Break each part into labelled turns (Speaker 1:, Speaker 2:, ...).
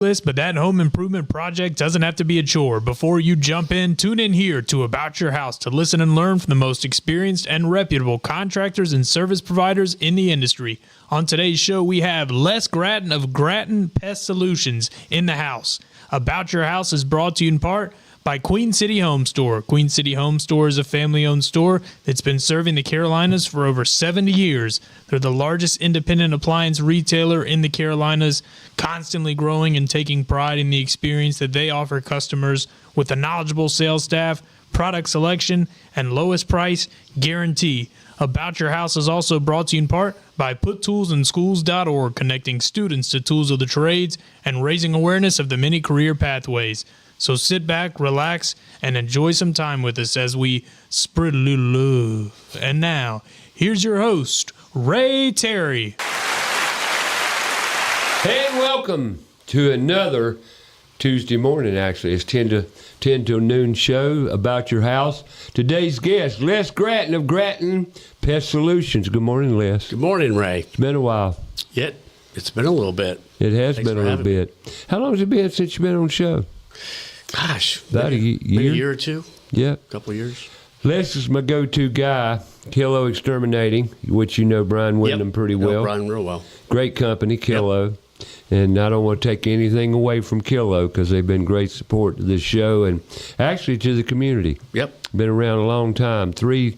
Speaker 1: list, but that home improvement project doesn't have to be a chore. Before you jump in, tune in here to About Your House to listen and learn from the most experienced and reputable contractors and service providers in the industry. On today's show, we have Les Grattan of Grattan Pest Solutions in the house. About Your House is brought to you in part by Queen City Home Store. Queen City Home Store is a family-owned store that's been serving the Carolinas for over 70 years. They're the largest independent appliance retailer in the Carolinas, constantly growing and taking pride in the experience that they offer customers with a knowledgeable sales staff, product selection, and lowest price guarantee. About Your House is also brought to you in part by PutToolsInSchools.org, connecting students to tools of the trades and raising awareness of the many career pathways. So sit back, relax, and enjoy some time with us as we spread a little love. And now, here's your host, Ray Terry.
Speaker 2: Hey, and welcome to another Tuesday morning, actually. It's 10 till noon show, About Your House. Today's guest, Les Grattan of Grattan Pest Solutions. Good morning, Les.
Speaker 3: Good morning, Ray.
Speaker 2: It's been a while.
Speaker 3: It's been a little bit.
Speaker 2: It has
Speaker 3: Thanks
Speaker 2: been a little bit. How long has it been since you've been on the show?
Speaker 3: Gosh.
Speaker 2: About a year?
Speaker 3: A year or two.
Speaker 2: Yeah.
Speaker 3: A couple of years.
Speaker 2: Les is my go-to guy, Kilo Exterminating, which you know Brian Wyndham pretty well.
Speaker 3: Know Brian real well.
Speaker 2: Great company, Kilo. Yep. And I don't want to take anything away from Kilo because they've been great support to this show and actually to the community.
Speaker 3: Yep.
Speaker 2: Been around a long time, three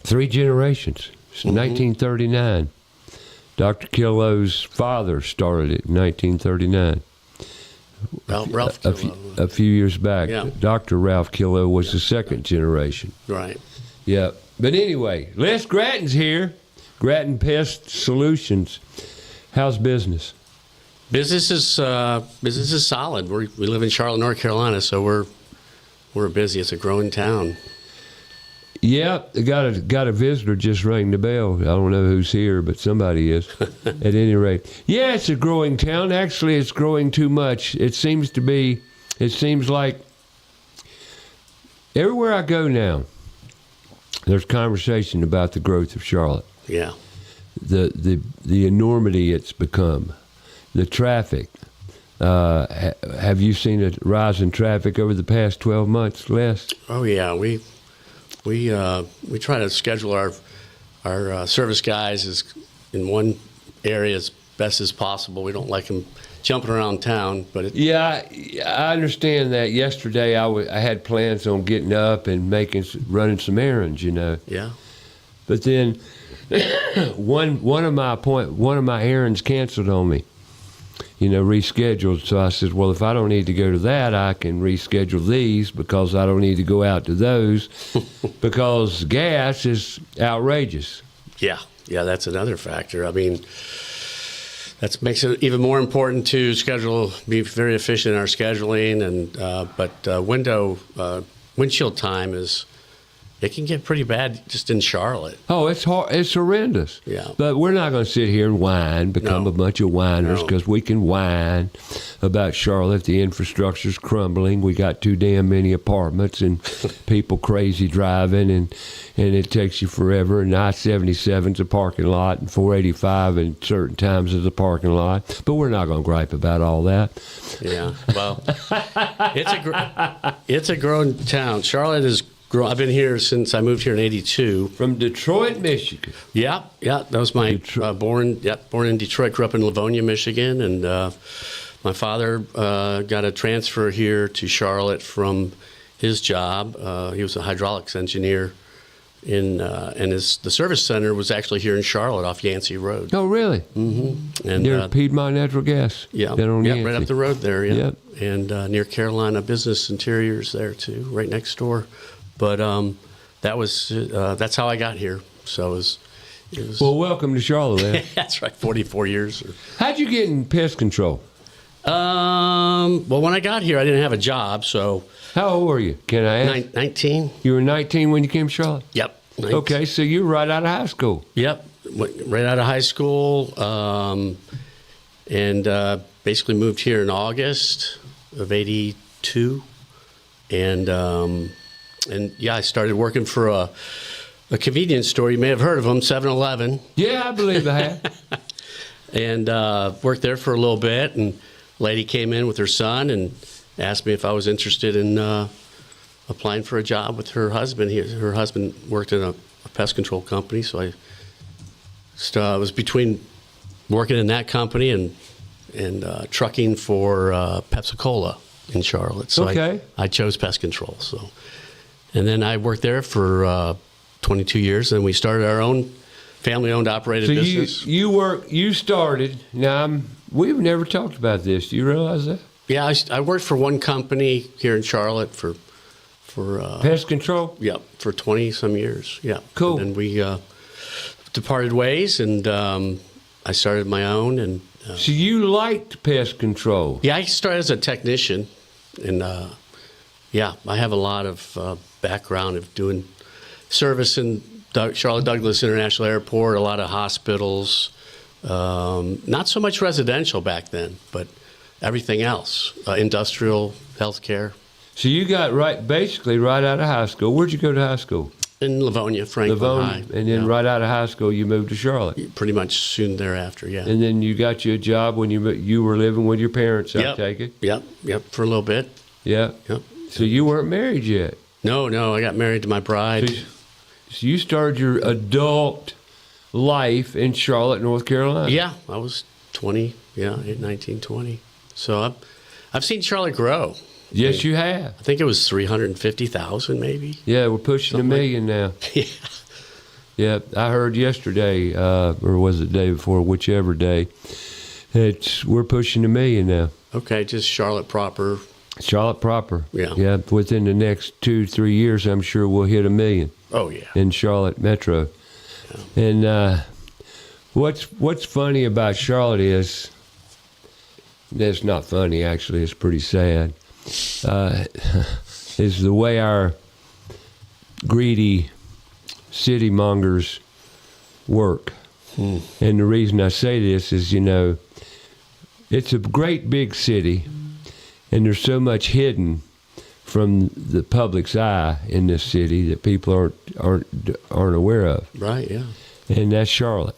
Speaker 2: generations. Since 1939. Dr. Kilo's father started it in 1939.
Speaker 3: Ralph Kilo.
Speaker 2: A few years back.
Speaker 3: Yeah.
Speaker 2: Dr. Ralph Kilo was the second generation.
Speaker 3: Right.
Speaker 2: Yeah. But anyway, Les Grattan's here. Grattan Pest Solutions. How's business?
Speaker 3: Business is solid. We live in Charlotte, North Carolina, so we're busy. It's a growing town.
Speaker 2: Yeah, got a visitor just rang the bell. I don't know who's here, but somebody is. At any rate, yeah, it's a growing town. Actually, it's growing too much. It seems like everywhere I go now, there's conversation about the growth of Charlotte.
Speaker 3: Yeah.
Speaker 2: The enormity it's become, the traffic. Have you seen a rise in traffic over the past 12 months, Les?
Speaker 3: Oh yeah, we try to schedule our service guys in one area as best as possible. We don't like them jumping around town, but
Speaker 2: yeah, I understand that. Yesterday, I had plans on getting up and running some errands, you know.
Speaker 3: Yeah.
Speaker 2: But then one of my errands canceled on me. You know, rescheduled. So I said, well, if I don't need to go to that, I can reschedule these because I don't need to go out to those because gas is outrageous.
Speaker 3: Yeah, that's another factor. I mean, that makes it even more important to be very efficient in our scheduling. And windshield time it can get pretty bad just in Charlotte.
Speaker 2: Oh, it's horrendous.
Speaker 3: Yeah.
Speaker 2: But we're not going to sit here and become a bunch of whiners because we can whine about Charlotte. The infrastructure's crumbling. We got too damn many apartments and people crazy driving and it takes you forever. And I-77's a parking lot and 485 and certain times is a parking lot. But we're not going to gripe about all that.
Speaker 3: Yeah. Well, it's a growing town. Charlotte is I've been here since I moved here in '82.
Speaker 2: From Detroit, Michigan.
Speaker 3: Yeah. That was my born in Detroit. Grew up in Livonia, Michigan, and my father got a transfer here to Charlotte from his job. He was a hydraulics engineer, and the service center was actually here in Charlotte off Yancey Road.
Speaker 2: Oh, really?
Speaker 3: Mm-hmm. And
Speaker 2: near Piedmont Natural Gas.
Speaker 3: Yeah. Right up the road there. Yeah. Yep. And near Carolina Business Interiors there too, right next door. But that's how I got here. So it was.
Speaker 2: Well, welcome to Charlotte, then.
Speaker 3: That's right, 44 years.
Speaker 2: How'd you get in pest control?
Speaker 3: Well, when I got here, I didn't have a job, so.
Speaker 2: How old were you? Can I ask?
Speaker 3: 19.
Speaker 2: You were 19 when you came to Charlotte?
Speaker 3: Yep. 19.
Speaker 2: Okay, so you were right out of high school.
Speaker 3: Yep, right out of high school, and basically moved here in August of '82, and yeah, I started working for a convenience store. You may have heard of them, 7-Eleven.
Speaker 2: Yeah, I believe I have.
Speaker 3: And worked there for a little bit, and lady came in with her son and asked me if I was interested in applying for a job with her husband. Her husband worked in a pest control company, so I was between working in that company and trucking for Pepsi-Cola in Charlotte. So
Speaker 2: Okay.
Speaker 3: I chose pest control. So, and then I worked there for 22 years, and we started our own family-owned operated
Speaker 2: So
Speaker 3: business.
Speaker 2: you started. Now we've never talked about this. Do you realize that?
Speaker 3: Yeah, I worked for one company here in Charlotte for
Speaker 2: Pest control.
Speaker 3: yeah, for 20 some years. Yeah,
Speaker 2: Cool.
Speaker 3: And then we departed ways, and I started my own. And
Speaker 2: So you liked pest control.
Speaker 3: yeah, I started as a technician, and yeah, I have a lot of background of doing service in Charlotte Douglas International Airport, a lot of hospitals. Not so much residential back then, but everything else, industrial, healthcare.
Speaker 2: So you got basically right out of high school. Where'd you go to high school?
Speaker 3: In Livonia, Franklin
Speaker 2: Livonia.
Speaker 3: High.
Speaker 2: And then
Speaker 3: Yeah.
Speaker 2: right out of high school, you moved to Charlotte.
Speaker 3: Pretty much soon thereafter, yeah.
Speaker 2: And then you got you a job when you were living with your parents, I
Speaker 3: Yep.
Speaker 2: take it.
Speaker 3: Yep, for a little bit.
Speaker 2: Yeah.
Speaker 3: Yep.
Speaker 2: So you weren't married yet.
Speaker 3: No, I got married to my bride.
Speaker 2: So you started your adult life in Charlotte, North Carolina.
Speaker 3: Yeah, I was 20, 19, 20. So I've seen Charlotte grow.
Speaker 2: Yes, you have.
Speaker 3: I think it was 350,000 maybe.
Speaker 2: Yeah, we're pushing
Speaker 3: Something
Speaker 2: a
Speaker 3: like-
Speaker 2: million now.
Speaker 3: Yeah.
Speaker 2: Yeah, I heard yesterday, or was it the day before, whichever day, we're pushing a million now.
Speaker 3: Okay, just Charlotte proper.
Speaker 2: Charlotte proper.
Speaker 3: Yeah.
Speaker 2: Yeah, within the next 2-3 years, I'm sure we'll hit a million
Speaker 3: Oh, yeah.
Speaker 2: in Charlotte Metro. And what's funny about Charlotte is, that's not funny, actually, it's pretty sad, is the way our greedy city mongers work. And the reason I say this is, it's a great big city, and there's so much hidden from the public's eye in this city that people aren't aware of.
Speaker 3: Right, yeah.
Speaker 2: And that's Charlotte.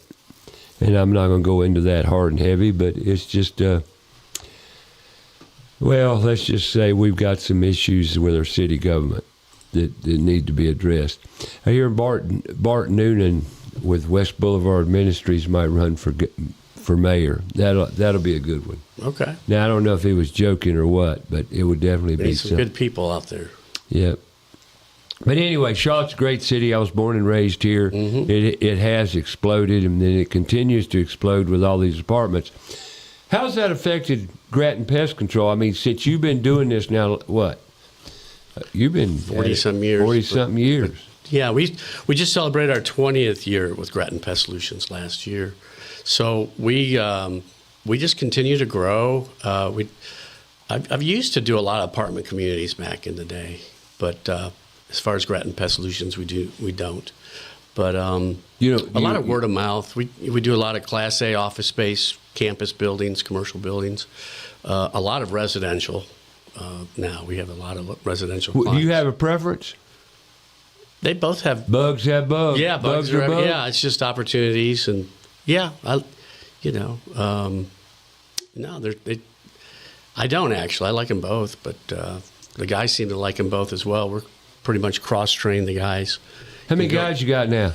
Speaker 2: And I'm not going to go into that hard and heavy, but it's just, well, let's just say we've got some issues with our city government that need to be addressed. I hear Bart Noonan with West Boulevard Ministries might run for mayor. That'll be a good one.
Speaker 3: Okay.
Speaker 2: Now, I don't know if he was joking or what, but it would definitely be
Speaker 3: There's some
Speaker 2: something.
Speaker 3: good people out there.
Speaker 2: Yeah. But anyway, Charlotte's a great city. I was born and raised here.
Speaker 3: Mm-hmm.
Speaker 2: It has exploded, and then it continues to explode with all these apartments. How's that affected Grattan Pest Control? I mean, since you've been doing this now, what? You've been
Speaker 3: 40-some years.
Speaker 2: 40-something years.
Speaker 3: Yeah, we just celebrated our 20th year with Grattan Pest Solutions last year. So we just continue to grow. I've used to do a lot of apartment communities back in the day, but as far as Grattan Pest Solutions, we don't. But a lot of word of mouth. We do a lot of Class A office space, campus buildings, commercial buildings, a lot of residential. Now we have a lot of residential
Speaker 2: Do
Speaker 3: clients.
Speaker 2: you have a preference?
Speaker 3: They both have.
Speaker 2: Bugs have bugs.
Speaker 3: Yeah, bugs
Speaker 2: are
Speaker 3: are.
Speaker 2: bugs.
Speaker 3: Yeah, it's just opportunities, and yeah, no, I don't actually. I like them both, but the guys seem to like them both as well. We're pretty much cross-trained the guys.
Speaker 2: How many guys you got now?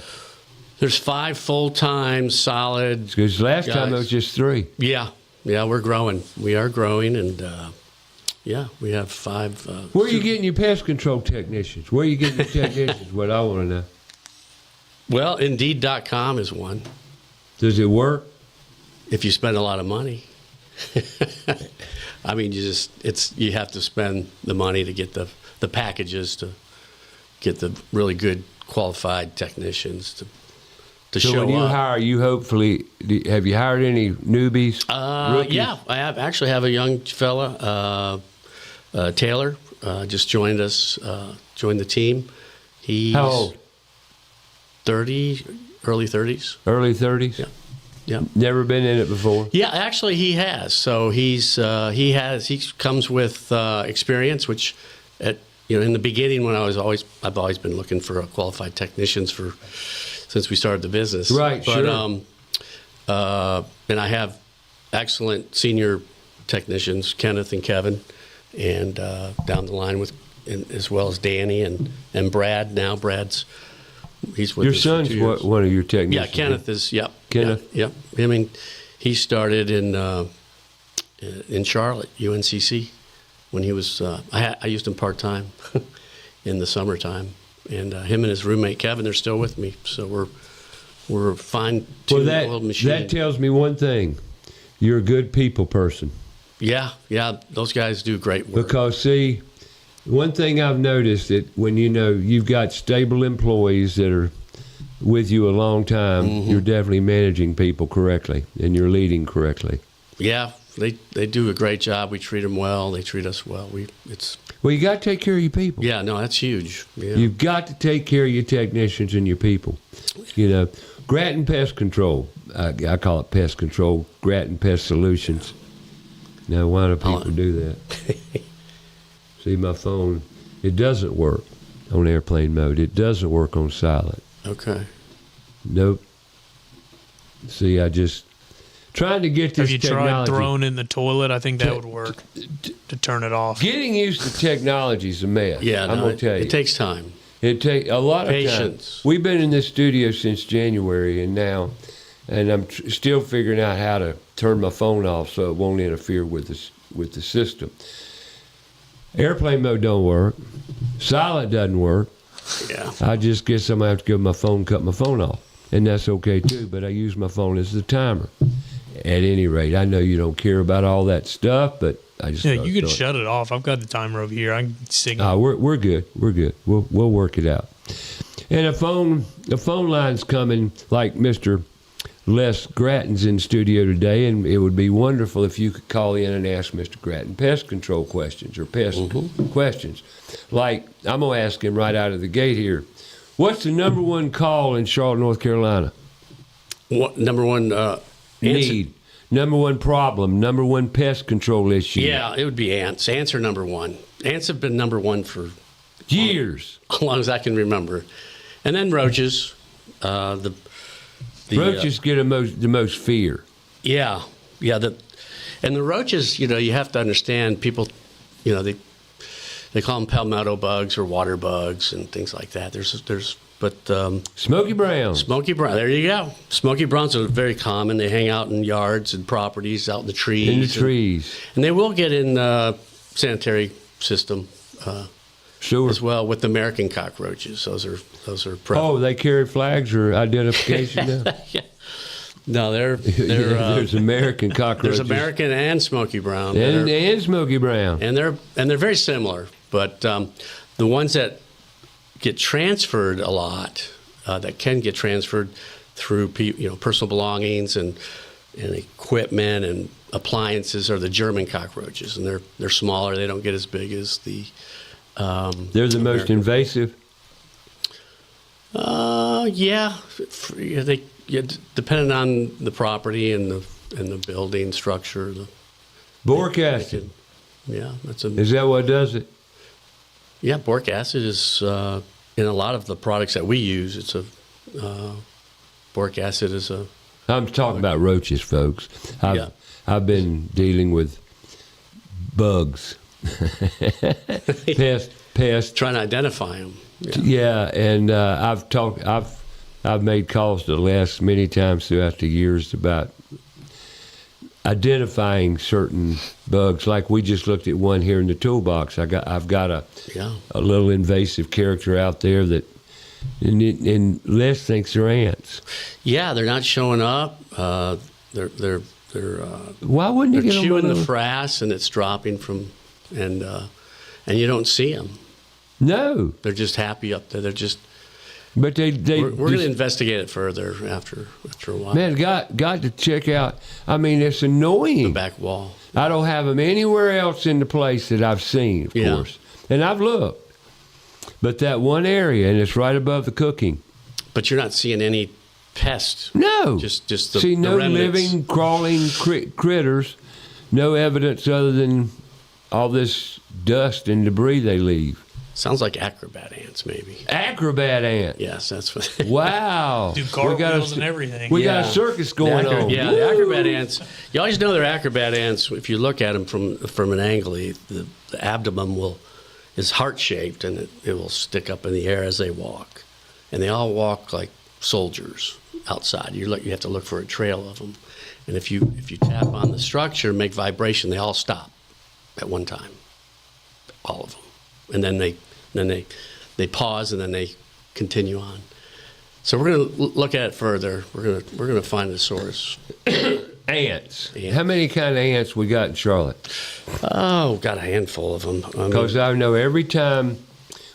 Speaker 3: There's 5 full-time solid.
Speaker 2: Because last time it
Speaker 3: guys.
Speaker 2: was just 3.
Speaker 3: Yeah, we're growing. We are growing, and yeah, we have 5.
Speaker 2: Where are you getting your pest control technicians? Where are you getting your technicians? What I want to know.
Speaker 3: Well, Indeed.com is one.
Speaker 2: Does it work?
Speaker 3: If you spend a lot of money. I mean, you have to spend the money to get the packages, to get the really good qualified technicians to
Speaker 2: So
Speaker 3: show
Speaker 2: when you
Speaker 3: up.
Speaker 2: hire, have you hired any newbies? Rookies?
Speaker 3: Yeah, I actually have a young fella, Taylor, just joined us, joined the team. He's
Speaker 2: How old?
Speaker 3: 30, early 30s.
Speaker 2: Early 30s?
Speaker 3: Yeah. Yeah.
Speaker 2: Never been in it before?
Speaker 3: Yeah, actually, he has. So he comes with experience, which in the beginning when I've always been looking for qualified technicians since we started the business.
Speaker 2: Right,
Speaker 3: but,
Speaker 2: sure.
Speaker 3: And I have excellent senior technicians, Kenneth and Kevin, and down the line with, as well as Danny and Brad. Now he's with
Speaker 2: Your
Speaker 3: us for
Speaker 2: son's
Speaker 3: 2 years.
Speaker 2: one of your technicians.
Speaker 3: Yeah, Kenneth is. Yep.
Speaker 2: Kenneth?
Speaker 3: Yep. I mean, he started in Charlotte, UNCC, when he was. I used him part-time in the summertime, and him and his roommate Kevin are still with me. So we're fine.
Speaker 2: Well,
Speaker 3: old machine.
Speaker 2: that tells me one thing: you're a good people person.
Speaker 3: Yeah, those guys do great work.
Speaker 2: Because see, one thing I've noticed that when you've got stable employees that are with you a long time, you're definitely managing people correctly and you're leading correctly.
Speaker 3: Yeah, they do a great job. We treat them well. They treat us well.
Speaker 2: Well, you got to take care of your people.
Speaker 3: Yeah, no, that's huge. Yeah.
Speaker 2: You've got to take care of your technicians and your people. Grattan Pest Control. I call it Pest Control. Grattan Pest Solutions. Now, why do people do that? See, my phone, it doesn't work on airplane mode. It doesn't work on silent.
Speaker 3: Okay.
Speaker 2: Nope. See, I just trying to get this
Speaker 1: Have you
Speaker 2: technology.
Speaker 1: tried throwing in the toilet? I think that would work to turn it off.
Speaker 2: Getting used to technology is a mess.
Speaker 3: Yeah,
Speaker 2: I'm gonna tell you.
Speaker 3: it takes time.
Speaker 2: It takes a lot of
Speaker 3: Patience.
Speaker 2: time. We've been in this studio since January, and I'm still figuring out how to turn my phone off so it won't interfere with the system. Airplane mode don't work. Silent doesn't work.
Speaker 3: Yeah.
Speaker 2: I just guess I'm gonna have to go to my phone, cut my phone off, and that's okay too. But I use my phone as the timer. At any rate, I know you don't care about all that stuff, but I just
Speaker 1: You could shut it off. I've got the timer over here. I can signal.
Speaker 2: Ah, we're good. We're good. We'll work it out. And the phone line's coming like Mr. Les Grattan's in studio today, and it would be wonderful if you could call in and ask Mr. Grattan pest control questions or pest questions. Like, I'm going to ask him right out of the gate here. What's the number one call in Charlotte, North Carolina?
Speaker 3: What number one
Speaker 2: Need. Number one problem. Number one pest control issue.
Speaker 3: Yeah, it would be ants. Ants are number one. Ants have been number one for
Speaker 2: years.
Speaker 3: as long as I can remember. And then roaches.
Speaker 2: Roaches get the most fear.
Speaker 3: Yeah. And the roaches, you have to understand, people, they call them palmetto bugs or water bugs and things like that.
Speaker 2: Smoky brown.
Speaker 3: Smoky brown. There you go. Smoky browns are very common. They hang out in yards and properties, out in the trees.
Speaker 2: In the trees.
Speaker 3: And they will get in sanitary system
Speaker 2: Sure.
Speaker 3: as well with American cockroaches. Those are
Speaker 2: Oh, they carry flags or identification now?
Speaker 3: Yeah. No, they're
Speaker 2: there's American cockroaches.
Speaker 3: there's American and Smoky Brown.
Speaker 2: And Smoky Brown.
Speaker 3: And they're very similar, but the ones that get transferred a lot, that can get transferred through personal belongings and equipment and appliances, are the German cockroaches, and they're smaller. They don't get as big as the.
Speaker 2: They're the most invasive.
Speaker 3: Yeah, depending on the property and the building structure.
Speaker 2: Boric acid.
Speaker 3: Yeah,
Speaker 2: Is that what does it?
Speaker 3: Yeah, boric acid is in a lot of the products that we use. It's boric acid is a.
Speaker 2: I'm talking about roaches, folks. I've been dealing with bugs, pest.
Speaker 3: Trying to identify them.
Speaker 2: Yeah, and I've made calls to Les many times throughout the years about identifying certain bugs. Like we just looked at one here in the toolbox. I've got a little invasive character out there that, and Les thinks they're ants.
Speaker 3: Yeah, they're not showing up. They're
Speaker 2: why wouldn't you get
Speaker 3: chewing the frass and it's dropping from, and you don't see them.
Speaker 2: No,
Speaker 3: they're just happy up there. They're just.
Speaker 2: But we're
Speaker 3: going to investigate it further after a while.
Speaker 2: Man, got to check out. I mean, it's annoying.
Speaker 3: The back wall.
Speaker 2: I don't have them anywhere else in the place that I've seen, of course, and I've looked. But that one area, and it's right above the cooking.
Speaker 3: But you're not seeing any pests.
Speaker 2: No.
Speaker 3: Just
Speaker 2: no
Speaker 3: remnants.
Speaker 2: living, crawling critters. No evidence other than all this dust and debris they leave.
Speaker 3: Sounds like acrobat ants, maybe.
Speaker 2: Acrobat ant.
Speaker 3: Yes, that's what.
Speaker 2: Wow.
Speaker 1: Do cartwheels and everything.
Speaker 2: We got a circus going on.
Speaker 3: Yeah, the acrobat ants. You always know they're acrobat ants if you look at them from an angle. The abdomen is heart-shaped, and it will stick up in the air as they walk. And they all walk like soldiers outside. You have to look for a trail of them. And if you tap on the structure, make vibration, they all stop at one time. All of them. And then they pause, and then they continue on. So we're going to look at it further. We're going to find the source.
Speaker 2: Ants. How many kind of ants we got in Charlotte?
Speaker 3: Oh, got a handful of them.
Speaker 2: Because I know every time.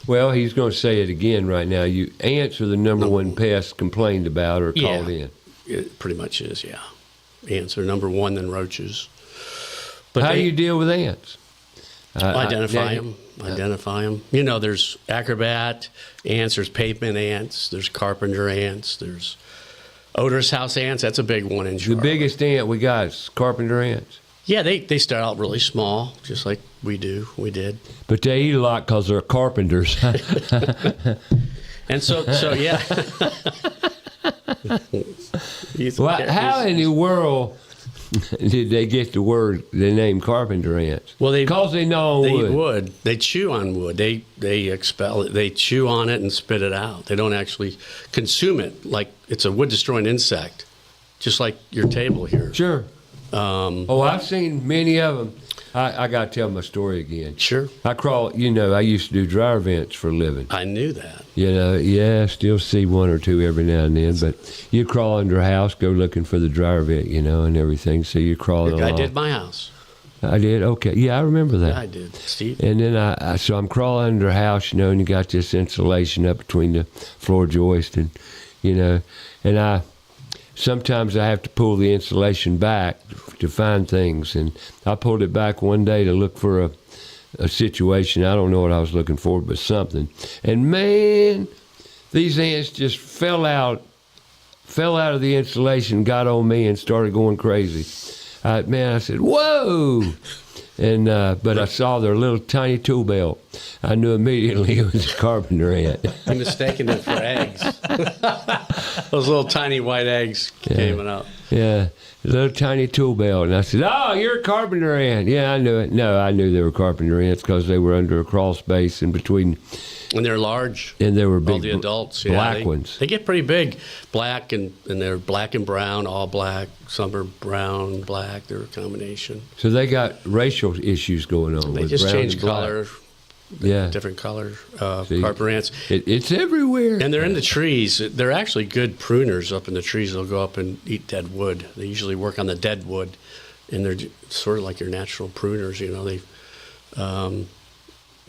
Speaker 2: Well, he's going to say it again right now. Ants are the number one pest complained about or called in.
Speaker 3: It pretty much is. Yeah, ants are number one than roaches. But
Speaker 2: how do you deal with ants?
Speaker 3: Identify them. You know, there's acrobat ants, there's pavement ants, there's carpenter ants, there's odorous house ants. That's a big one in Charlotte.
Speaker 2: The biggest ant we got is carpenter ants.
Speaker 3: Yeah, they start out really small, just like we did.
Speaker 2: But they eat a lot because they're carpenters.
Speaker 3: And so yeah.
Speaker 2: Well, how in the world did they get the name carpenter ants?
Speaker 3: Well,
Speaker 2: because they gnaw on wood.
Speaker 3: Eat wood. They chew on wood. They expel it. They chew on it and spit it out. They don't actually consume it like it's a wood destroying insect, just like your table here.
Speaker 2: Sure. I've seen many of them. I got to tell my story again.
Speaker 3: Sure.
Speaker 2: I used to do dryer vents for a living.
Speaker 3: I knew that.
Speaker 2: I still see one or two every now and then, but you crawl under a house, go looking for the dryer vent, and everything. So you crawl along.
Speaker 3: I did my house.
Speaker 2: I did? Okay. Yeah, I remember that.
Speaker 3: Yeah, I did, Steve.
Speaker 2: And then so I'm crawling under a house, and you got this insulation up between the floor joist and, and sometimes I have to pull the insulation back to find things. And I pulled it back one day to look for a situation. I don't know what I was looking for, but something. And man, these ants just fell out of the insulation, got on me, and started going crazy. I said, whoa! And but I saw their little tiny tool belt. I knew immediately it was a carpenter ant.
Speaker 3: I mistaken it for eggs. Those little tiny white eggs came out.
Speaker 2: Yeah, a little tiny tool belt. And I said, oh, you're a carpenter ant. Yeah, I knew it. No, I knew they were carpenter ants because they were under a crawl space in between.
Speaker 3: And they're large.
Speaker 2: And they were big.
Speaker 3: All the adults.
Speaker 2: Black ones.
Speaker 3: They get pretty big. Black, and they're black and brown, all black. Some are brown, black. They're a combination.
Speaker 2: So they got racial issues going on.
Speaker 3: They just change color.
Speaker 2: Yeah.
Speaker 3: Different color. Carpenter ants.
Speaker 2: It's everywhere.
Speaker 3: And they're in the trees. They're actually good pruners up in the trees. They'll go up and eat dead wood. They usually work on the dead wood. And they're sort of like your natural pruners.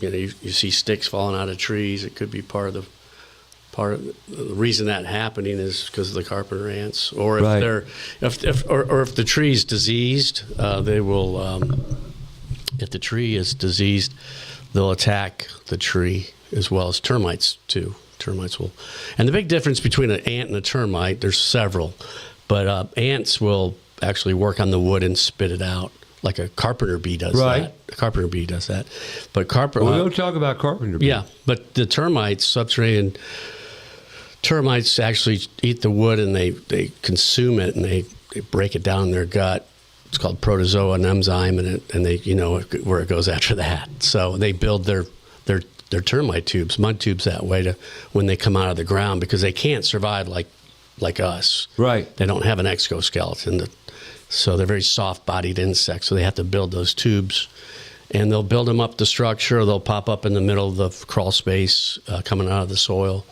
Speaker 3: You see sticks falling out of trees. It could be part of the reason that happening is because of the carpenter ants, or if the tree is diseased, they will. If the tree is diseased, they'll attack the tree as well as termites too. Termites will, and the big difference between an ant and a termite, there's several, but ants will actually work on the wood and spit it out. Like a carpenter bee does that. A carpenter bee does that. But
Speaker 2: we'll talk about carpenter bee.
Speaker 3: Yeah, but the termites, subterranean termites actually eat the wood and they consume it and they break it down in their gut. It's called protozoa, an enzyme, and they where it goes after that. So they build their termite tubes, mud tubes that way to when they come out of the ground because they can't survive like us.
Speaker 2: Right.
Speaker 3: They don't have an exoskeleton. So they're very soft-bodied insects, so they have to build those tubes. And they'll build them up the structure, or they'll pop up in the middle of the crawl space coming out of the soil.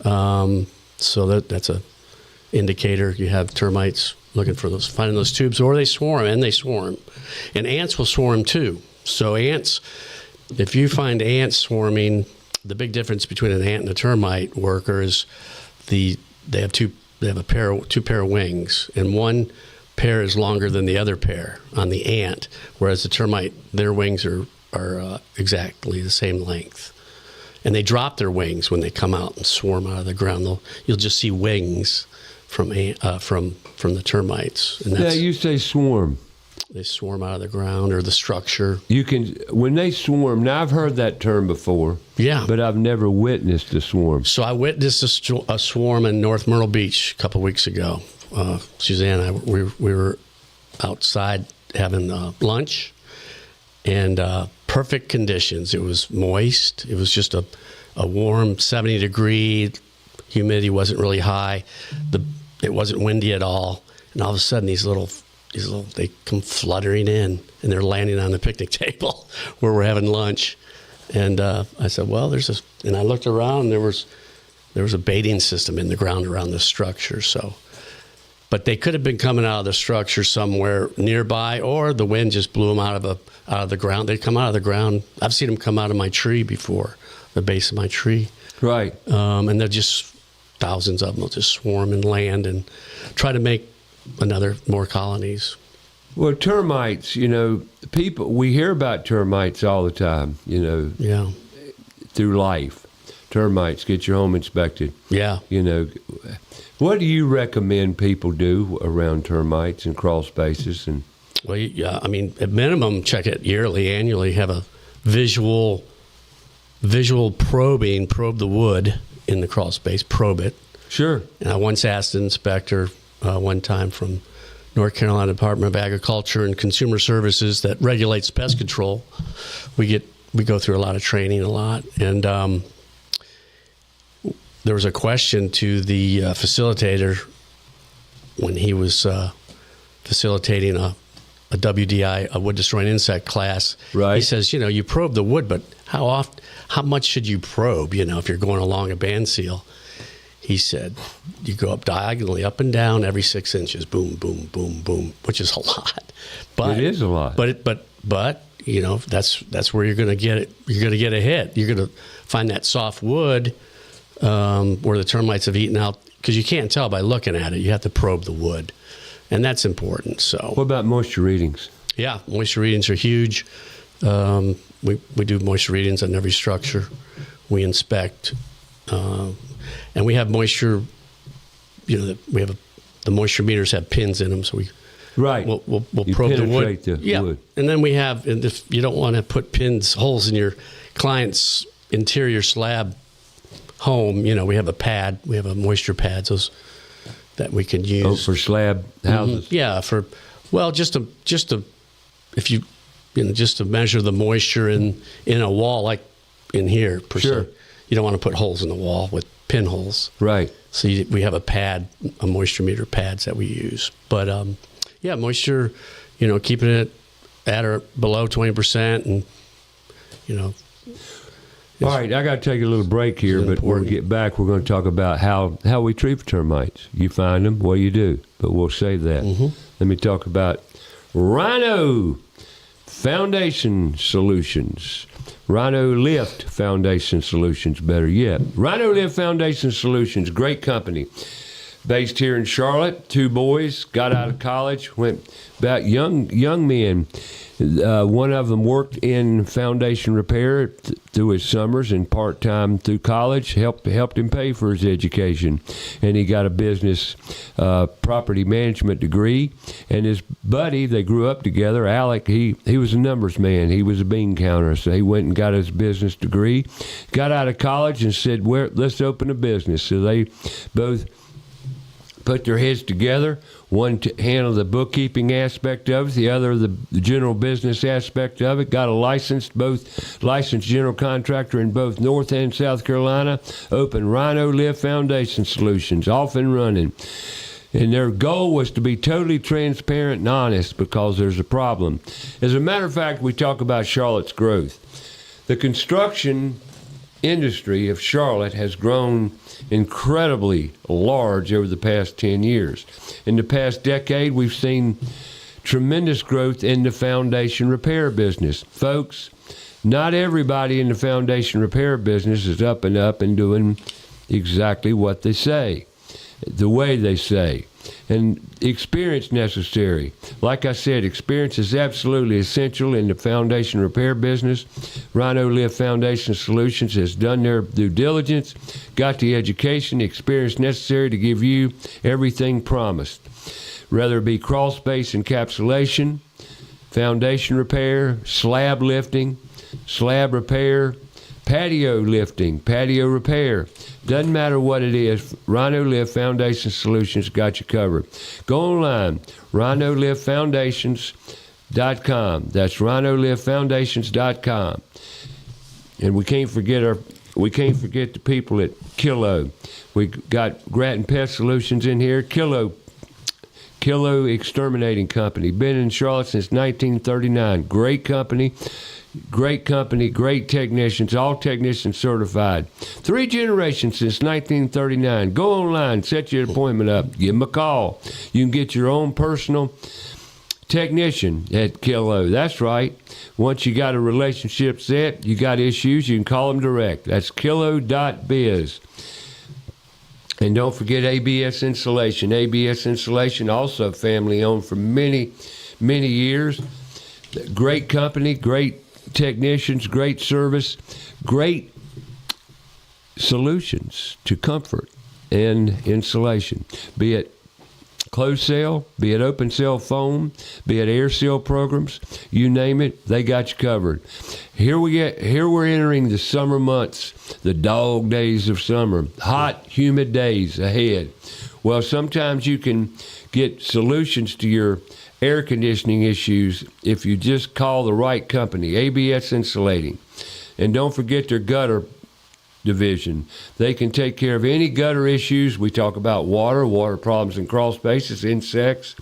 Speaker 3: So that's a indicator. You have termites looking for those, finding those tubes, or they swarm. And ants will swarm too. So ants, if you find ants swarming, the big difference between an ant and a termite worker is they have two pair of wings, and one pair is longer than the other pair on the ant, whereas the termite, their wings are exactly the same length. And they drop their wings when they come out and swarm out of the ground. You'll just see wings from the termites. And
Speaker 2: you say swarm.
Speaker 3: They swarm out of the ground or the structure.
Speaker 2: You can, when they swarm, now I've heard that term before.
Speaker 3: Yeah.
Speaker 2: But I've never witnessed a swarm.
Speaker 3: So I witnessed a swarm in North Myrtle Beach a couple weeks ago. Suzanne and I, we were outside having lunch, and perfect conditions. It was moist. It was just a warm 70-degree. Humidity wasn't really high. It wasn't windy at all. And all of a sudden, these little, they come fluttering in, and they're landing on the picnic table where we're having lunch. And I said, well, and I looked around, and there was a baiting system in the ground around the structure. So, but they could have been coming out of the structure somewhere nearby, or the wind just blew them out of the ground. They come out of the ground. I've seen them come out of my tree before, the base of my tree.
Speaker 2: Right.
Speaker 3: And they're just thousands of them will just swarm and land and try to make more colonies.
Speaker 2: Well, termites, we hear about termites all the time,
Speaker 3: Yeah.
Speaker 2: through life. Termites, get your home inspected.
Speaker 3: Yeah.
Speaker 2: What do you recommend people do around termites and crawl spaces? And
Speaker 3: Well, yeah, I mean, at minimum, check it yearly, annually, have a visual probing, probe the wood in the crawl space, probe it.
Speaker 2: Sure.
Speaker 3: And I once asked an inspector one time from North Carolina Department of Agriculture and Consumer Services that regulates pest control. We go through a lot of training, and there was a question to the facilitator when he was facilitating a WDI, a wood destroying insect class.
Speaker 2: Right.
Speaker 3: He says, you probe the wood, but how much should you probe? If you're going along a band seal. He said, you go up diagonally, up and down every 6 inches, boom, boom, boom, boom, which is a lot. But
Speaker 2: it is a lot.
Speaker 3: But that's where you're going to get it. You're going to get a hit. You're going to find that soft wood where the termites have eaten out, because you can't tell by looking at it. You have to probe the wood, and that's important. So,
Speaker 2: what about moisture readings?
Speaker 3: Yeah, moisture readings are huge. We do moisture readings on every structure. We inspect. And we have moisture, the moisture meters have pins in them, so we'll probe the wood.
Speaker 2: Wood.
Speaker 3: And then and if you don't want to put holes in your client's interior slab home, we have a pad, we have a moisture pads, those that we can use.
Speaker 2: Oh, for slab houses?
Speaker 3: Mm-hmm. Yeah, just to measure the moisture in a wall, like in here, per
Speaker 2: Sure.
Speaker 3: se. You don't want to put holes in the wall with pinholes.
Speaker 2: Right.
Speaker 3: So we have a moisture meter pads that we use. But moisture, keeping it at or below 20%, and
Speaker 2: All right, I got to take a little break here, but when we get back, we're going to talk about how we treat for termites. You find them, what do you do? But we'll save that.
Speaker 3: Mm-hmm.
Speaker 2: Let me talk about Rhino Foundation Solutions. Rhino Lift Foundation Solutions, better yet. Rhino Lift Foundation Solutions, great company. Based here in Charlotte, 2 boys, got out of college, went about young men. One of them worked in foundation repair through his summers and part-time through college, helped him pay for his education. And he got a business property management degree. And his buddy, they grew up together, Alec, he was a numbers man. He was a bean counter. So he went and got his business degree, got out of college and said, let's open a business. So they both put their heads together. One to handle the bookkeeping aspect of it, the other the general business aspect of it. Got a licensed general contractor in both North and South Carolina. Opened Rhino Lift Foundation Solutions, off and running. And their goal was to be totally transparent and honest, because there's a problem. As a matter of fact, we talk about Charlotte's growth. The construction industry of Charlotte has grown incredibly large over the past 10 years. In the past decade, we've seen tremendous growth in the foundation repair business. Folks, not everybody in the foundation repair business is up and doing exactly what they say, the way they say. And experience necessary. Like I said, experience is absolutely essential in the foundation repair business. Rhino Lift Foundation Solutions has done their due diligence, got the education, experience necessary to give you everything promised. Whether it be crawl space encapsulation, foundation repair, slab lifting, slab repair, patio lifting, patio repair. Doesn't matter what it is, Rhino Lift Foundation Solutions got you covered. Go online, rhinoliftfoundations.com. That's rhinoliftfoundations.com. And we can't forget the people at Kilo. We got Grattan Pest Solutions in here. Kilo Exterminating Company. Been in Charlotte since 1939. Great company, great technicians, all technicians certified. 3 generations since 1939. Go online, set your appointment up, give them a call. You can get your own personal technician at Kilo. That's right. Once you got a relationship set, you got issues, you can call them direct. That's kilo.biz. And don't forget ABS Insulation. ABS Insulation, also family owned for many, many years. Great company, great technicians, great service, great solutions to comfort and insulation. Be it closed cell, be it open cell foam, be it air seal programs, you name it, they got you covered. Here we're entering the summer months, the dog days of summer, hot, humid days ahead. Well, sometimes you can get solutions to your air conditioning issues if you just call the right company, ABS Insulating. And don't forget their gutter division. They can take care of any gutter issues. We talk about water problems in crawl spaces, insects,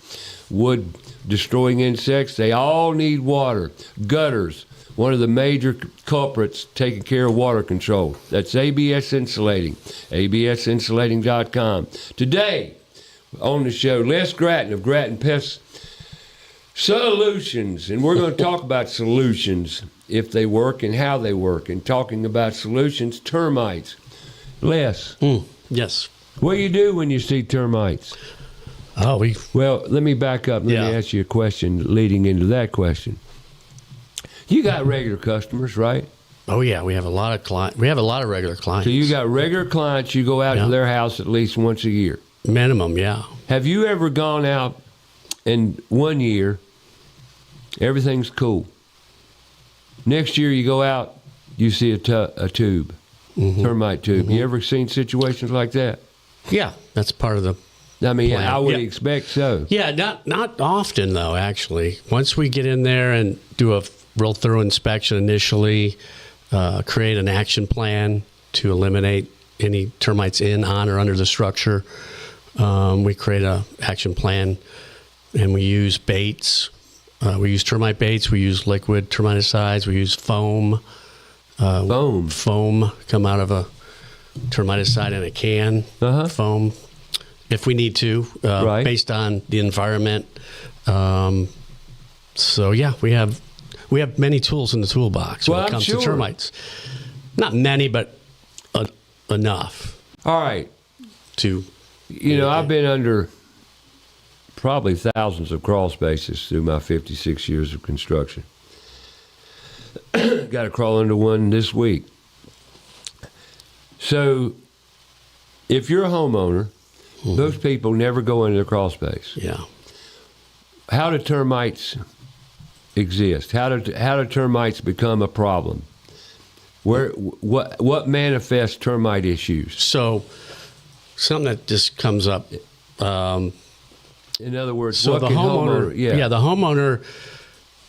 Speaker 2: wood destroying insects. They all need water. Gutters, one of the major culprits taking care of water control. That's ABS Insulating, absinsulating.com. Today on the show, Les Grattan of Grattan Pest Solutions, and we're going to talk about solutions, if they work and how they work, and talking about solutions, termites. Les.
Speaker 3: Yes.
Speaker 2: What do you do when you see termites? Well, let me back up. Let me ask you a question leading into that question. You got regular customers, right?
Speaker 3: Oh yeah, we have a lot of clients. We have a lot of regular clients.
Speaker 2: So you got regular clients. You go out to their house at least once a year.
Speaker 3: Minimum, yeah.
Speaker 2: Have you ever gone out and 1 year everything's cool? Next year you go out, you see a tube, termite tube. You ever seen situations like that?
Speaker 3: Yeah, that's part of the.
Speaker 2: I mean,
Speaker 3: plan.
Speaker 2: I would expect so.
Speaker 3: Yeah, not often though. Actually, once we get in there and do a real thorough inspection initially, create an action plan to eliminate any termites in, on, or under the structure. We create a action plan, and we use baits. We use termite baits. We use liquid termiticides. We use foam. Foam come out of a termiticide in a can. Foam, if we need to, based on the environment. So yeah, we have many tools in the toolbox when it comes to termites. Not many, but enough.
Speaker 2: All right. I've been under probably thousands of crawl spaces through my 56 years of construction. Got to crawl into one this week. So if you're a homeowner, those people never go into the crawl space.
Speaker 3: Yeah.
Speaker 2: How do termites exist? How do termites become a problem? What manifests termite issues?
Speaker 3: So something that just comes up.
Speaker 2: In other words,
Speaker 3: so the homeowner, the homeowner,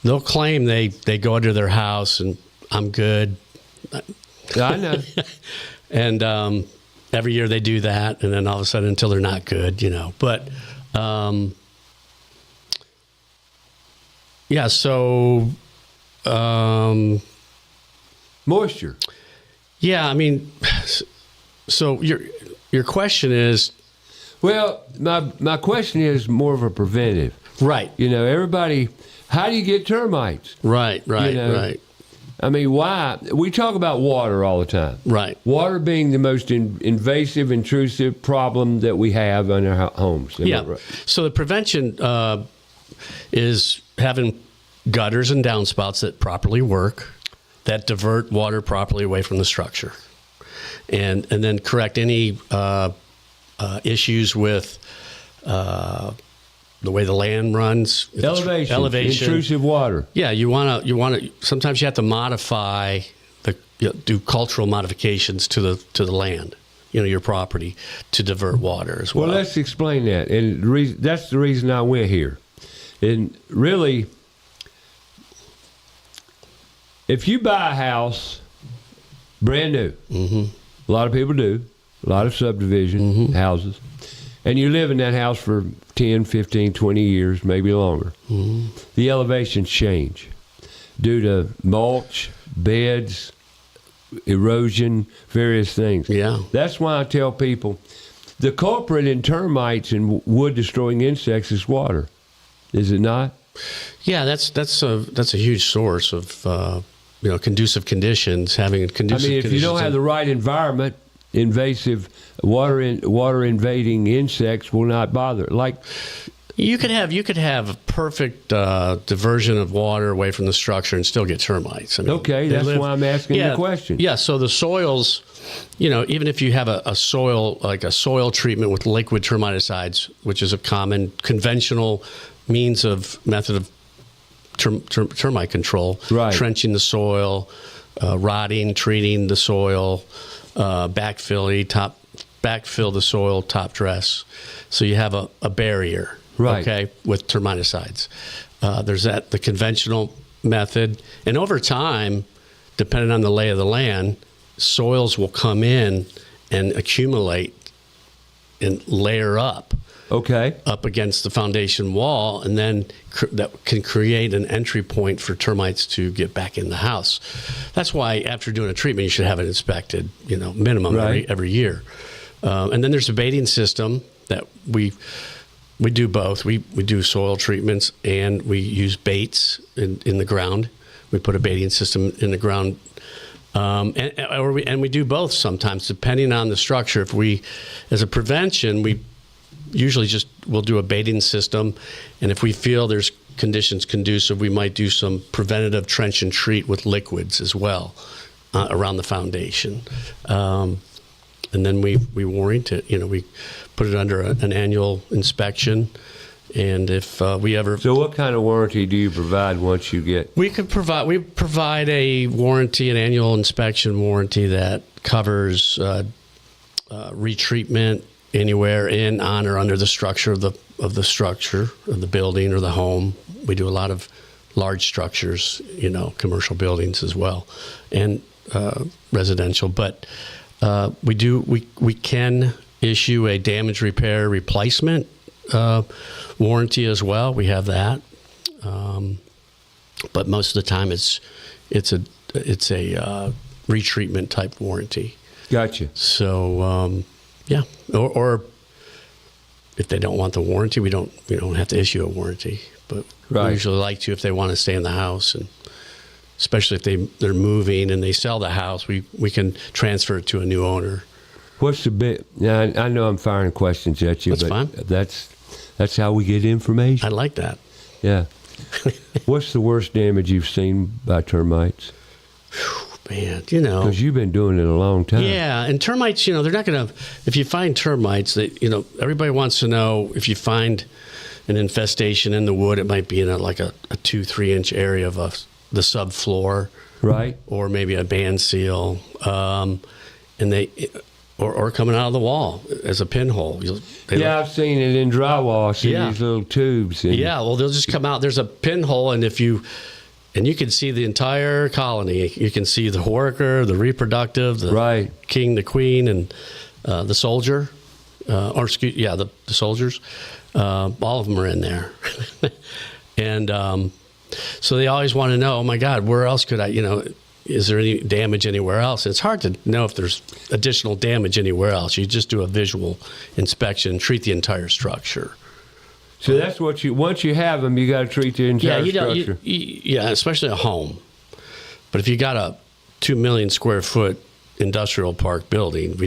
Speaker 3: they'll claim they go into their house and I'm good.
Speaker 2: I know.
Speaker 3: And every year they do that, and then all of a sudden, until they're not good, But so
Speaker 2: moisture.
Speaker 3: Yeah, I mean, so your question is.
Speaker 2: Well, my question is more of a preventive.
Speaker 3: Right.
Speaker 2: Everybody, how do you get termites?
Speaker 3: Right.
Speaker 2: I mean, why? We talk about water all the time.
Speaker 3: Right.
Speaker 2: Water being the most invasive, intrusive problem that we have in our homes.
Speaker 3: Yeah. So the prevention is having gutters and downspouts that properly work, that divert water properly away from the structure, and then correct any issues with the way the land runs.
Speaker 2: Elevation. Intrusive water.
Speaker 3: Yeah, you want to. Sometimes you have to modify do cultural modifications to the land, your property, to divert water as well.
Speaker 2: Well, let's explain that, and that's the reason I went here. And really, if you buy a house brand new, a lot of people do, a lot of subdivision houses, and you live in that house for 10, 15, 20 years, maybe longer, the elevations change due to mulch, beds, erosion, various things.
Speaker 3: Yeah.
Speaker 2: That's why I tell people the culprit in termites and wood-destroying insects is water. Is it not?
Speaker 3: Yeah, that's a huge source of conducive conditions. Having conducive.
Speaker 2: If you don't have the right environment, invasive water invading insects will not bother. Like
Speaker 3: you could have a perfect diversion of water away from the structure and still get termites.
Speaker 2: Okay, that's why I'm asking the question.
Speaker 3: Yeah, so the soils, even if you have a soil, like a soil treatment with liquid termiticides, which is a common conventional method of termite control,
Speaker 2: right.
Speaker 3: Trenching the soil, rotting, treating the soil, backfill the soil, top dress. So you have a barrier,
Speaker 2: right.
Speaker 3: Okay, with termiticides. There's the conventional method. And over time, depending on the lay of the land, soils will come in and accumulate and layer up.
Speaker 2: Okay.
Speaker 3: Up against the foundation wall, and then that can create an entry point for termites to get back in the house. That's why after doing a treatment, you should have it inspected, minimum
Speaker 2: right.
Speaker 3: every year. And then there's a baiting system that we do both. We do soil treatments and we use baits in the ground. We put a baiting system in the ground. And we do both sometimes, depending on the structure. If as a prevention, we usually we'll do a baiting system, and if we feel there's conditions conducive, we might do some preventative trench and treat with liquids as well around the foundation. And then we warrant it. We put it under an annual inspection, and if we ever.
Speaker 2: So, what kind of warranty do you provide once you get?
Speaker 3: We provide a warranty, an annual inspection warranty that covers retreatment anywhere in, on, or under the structure of the building or the home. We do a lot of large structures, commercial buildings as well, and residential. But we can issue a damage repair replacement warranty as well. We have that, but most of the time it's a retreatment type warranty.
Speaker 2: Gotcha.
Speaker 3: So. Yeah, or if they don't want the warranty, we don't have to issue a warranty. But
Speaker 2: right.
Speaker 3: We usually like to if they want to stay in the house, and especially if they're moving and they sell the house, we can transfer it to a new owner.
Speaker 2: What's the bit? Now, I know I'm firing questions at you,
Speaker 3: that's
Speaker 2: but
Speaker 3: fine.
Speaker 2: That's how we get information.
Speaker 3: I like that.
Speaker 2: Yeah. What's the worst damage you've seen by termites?
Speaker 3: Man,
Speaker 2: because you've been doing it a long time.
Speaker 3: Yeah, and termites, they're not going to. If you find termites, everybody wants to know if you find an infestation in the wood, it might be in a 2-3 inch area of the subfloor,
Speaker 2: right,
Speaker 3: or maybe a band seal, and they or coming out of the wall as a pinhole.
Speaker 2: I've seen it in drywall. I've seen these little tubes.
Speaker 3: Well, they'll just come out. There's a pinhole, and and you can see the entire colony. You can see the worker, the reproductive, the king, the queen, and the soldier. The soldiers. All of them are in there. And so they always want to know, oh, my God, where else could I, is there any damage anywhere else? It's hard to know if there's additional damage anywhere else. You just do a visual inspection, treat the entire structure.
Speaker 2: So that's what once you have them, you got to treat the entire structure.
Speaker 3: Especially a home. But if you got a 2 million square foot industrial park building,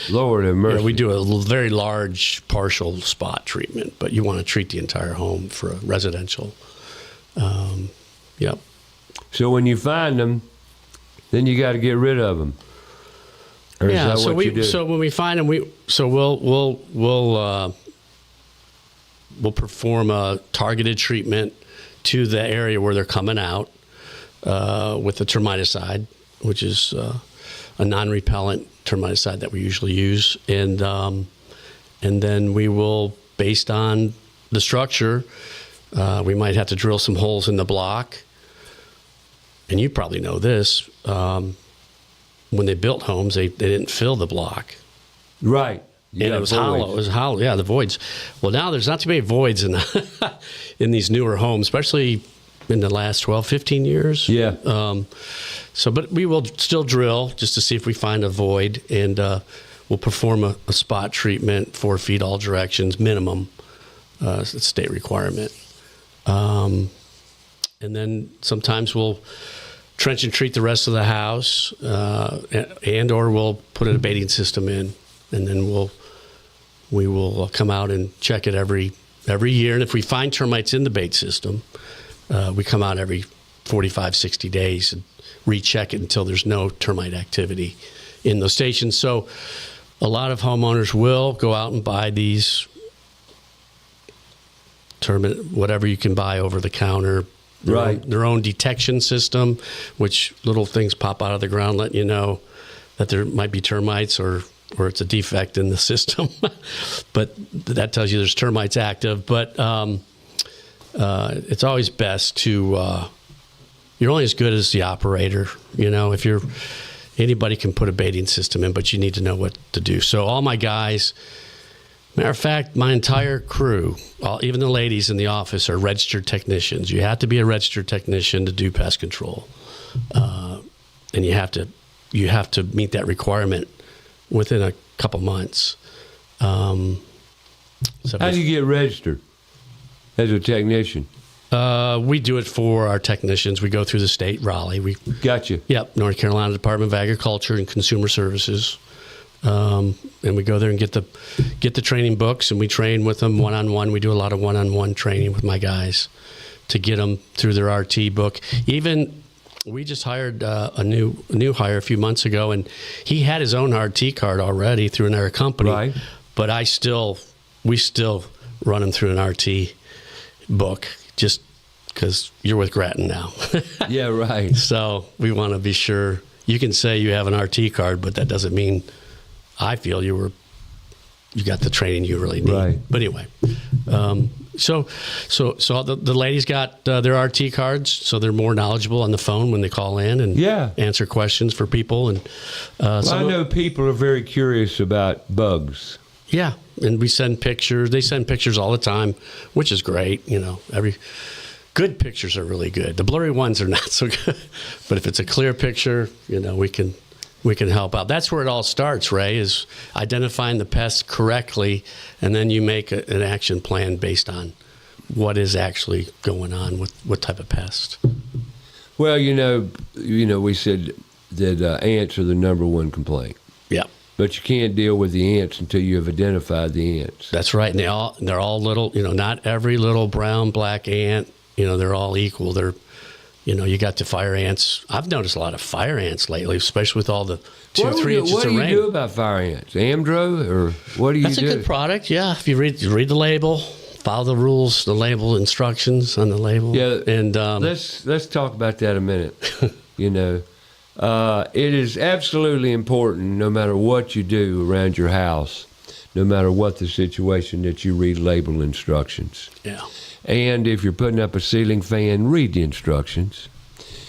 Speaker 2: Lord have mercy.
Speaker 3: We do a very large partial spot treatment, but you want to treat the entire home for a residential. Yep.
Speaker 2: So when you find them, then you got to get rid of them. Or is that what you do?
Speaker 3: So when we find them, we'll we'll perform a targeted treatment to the area where they're coming out with the termiticide, which is a non-repellent termiticide that we usually use, and then we will, based on the structure, we might have to drill some holes in the block. And you probably know this. When they built homes, they didn't fill the block.
Speaker 2: Right.
Speaker 3: And it was hollow. It was hollow. Yeah, the voids. Well, now there's not too many voids in in these newer homes, especially in the last 12, 15 years.
Speaker 2: Yeah.
Speaker 3: But we will still drill just to see if we find a void, and we'll perform a spot treatment, 4 feet all directions minimum. It's a state requirement. And then sometimes we'll trench and treat the rest of the house, and or we'll put an abating system in, and then we will come out and check it every year. And if we find termites in the bait system, we come out every 45, 60 days and recheck it until there's no termite activity in those stations. So a lot of homeowners will go out and buy these whatever you can buy over the counter, their own detection system, which little things pop out of the ground letting you know that there might be termites or it's a defect in the system. But that tells you there's termites active. But it's always best to you're only as good as the operator. If anybody can put a baiting system in, but you need to know what to do. So all my guys, matter of fact, my entire crew, even the ladies in the office, are registered technicians. You have to be a registered technician to do pest control, and you have to meet that requirement within a couple months.
Speaker 2: How do you get registered as a technician?
Speaker 3: We do it for our technicians. We go through the state, Raleigh.
Speaker 2: Gotcha.
Speaker 3: Yep, North Carolina Department of Agriculture and Consumer Services. And we go there and get the training books, and we train with them one-on-one. We do a lot of one-on-one training with my guys to get them through their RT book. Even we just hired a new hire a few months ago, and he had his own RT card already through another company.
Speaker 2: Right.
Speaker 3: But we still run him through an RT book just because you're with Grattan now.
Speaker 2: Yeah, right.
Speaker 3: So we want to be sure. You can say you have an RT card, but that doesn't mean I feel you got the training you really need.
Speaker 2: Right.
Speaker 3: But anyway, so the ladies got their RT cards, so they're more knowledgeable on the phone when they call in and answer questions for people. And
Speaker 2: I know people are very curious about bugs.
Speaker 3: Yeah, and we send pictures. They send pictures all the time, which is great. Every good pictures are really good. The blurry ones are not so good. But if it's a clear picture, we can help out. That's where it all starts, Ray, is identifying the pests correctly, and then you make an action plan based on what is actually going on with what type of pest.
Speaker 2: Well, we said that ants are the number one complaint.
Speaker 3: Yeah.
Speaker 2: But you can't deal with the ants until you have identified the ants.
Speaker 3: That's right. And they're all little, not every little brown, black ant, they're all equal. They're, you got the fire ants. I've noticed a lot of fire ants lately, especially with all the 2-3 inches of rain.
Speaker 2: What do you do about fire ants? Amdro, or what do you do?
Speaker 3: That's a good product, yeah. If you read the label, follow the rules, the label instructions on the label.
Speaker 2: Yeah,
Speaker 3: and
Speaker 2: let's talk about that a minute. It is absolutely important, no matter what you do around your house, no matter what the situation, that you read label instructions.
Speaker 3: Yeah.
Speaker 2: And if you're putting up a ceiling fan, read the instructions.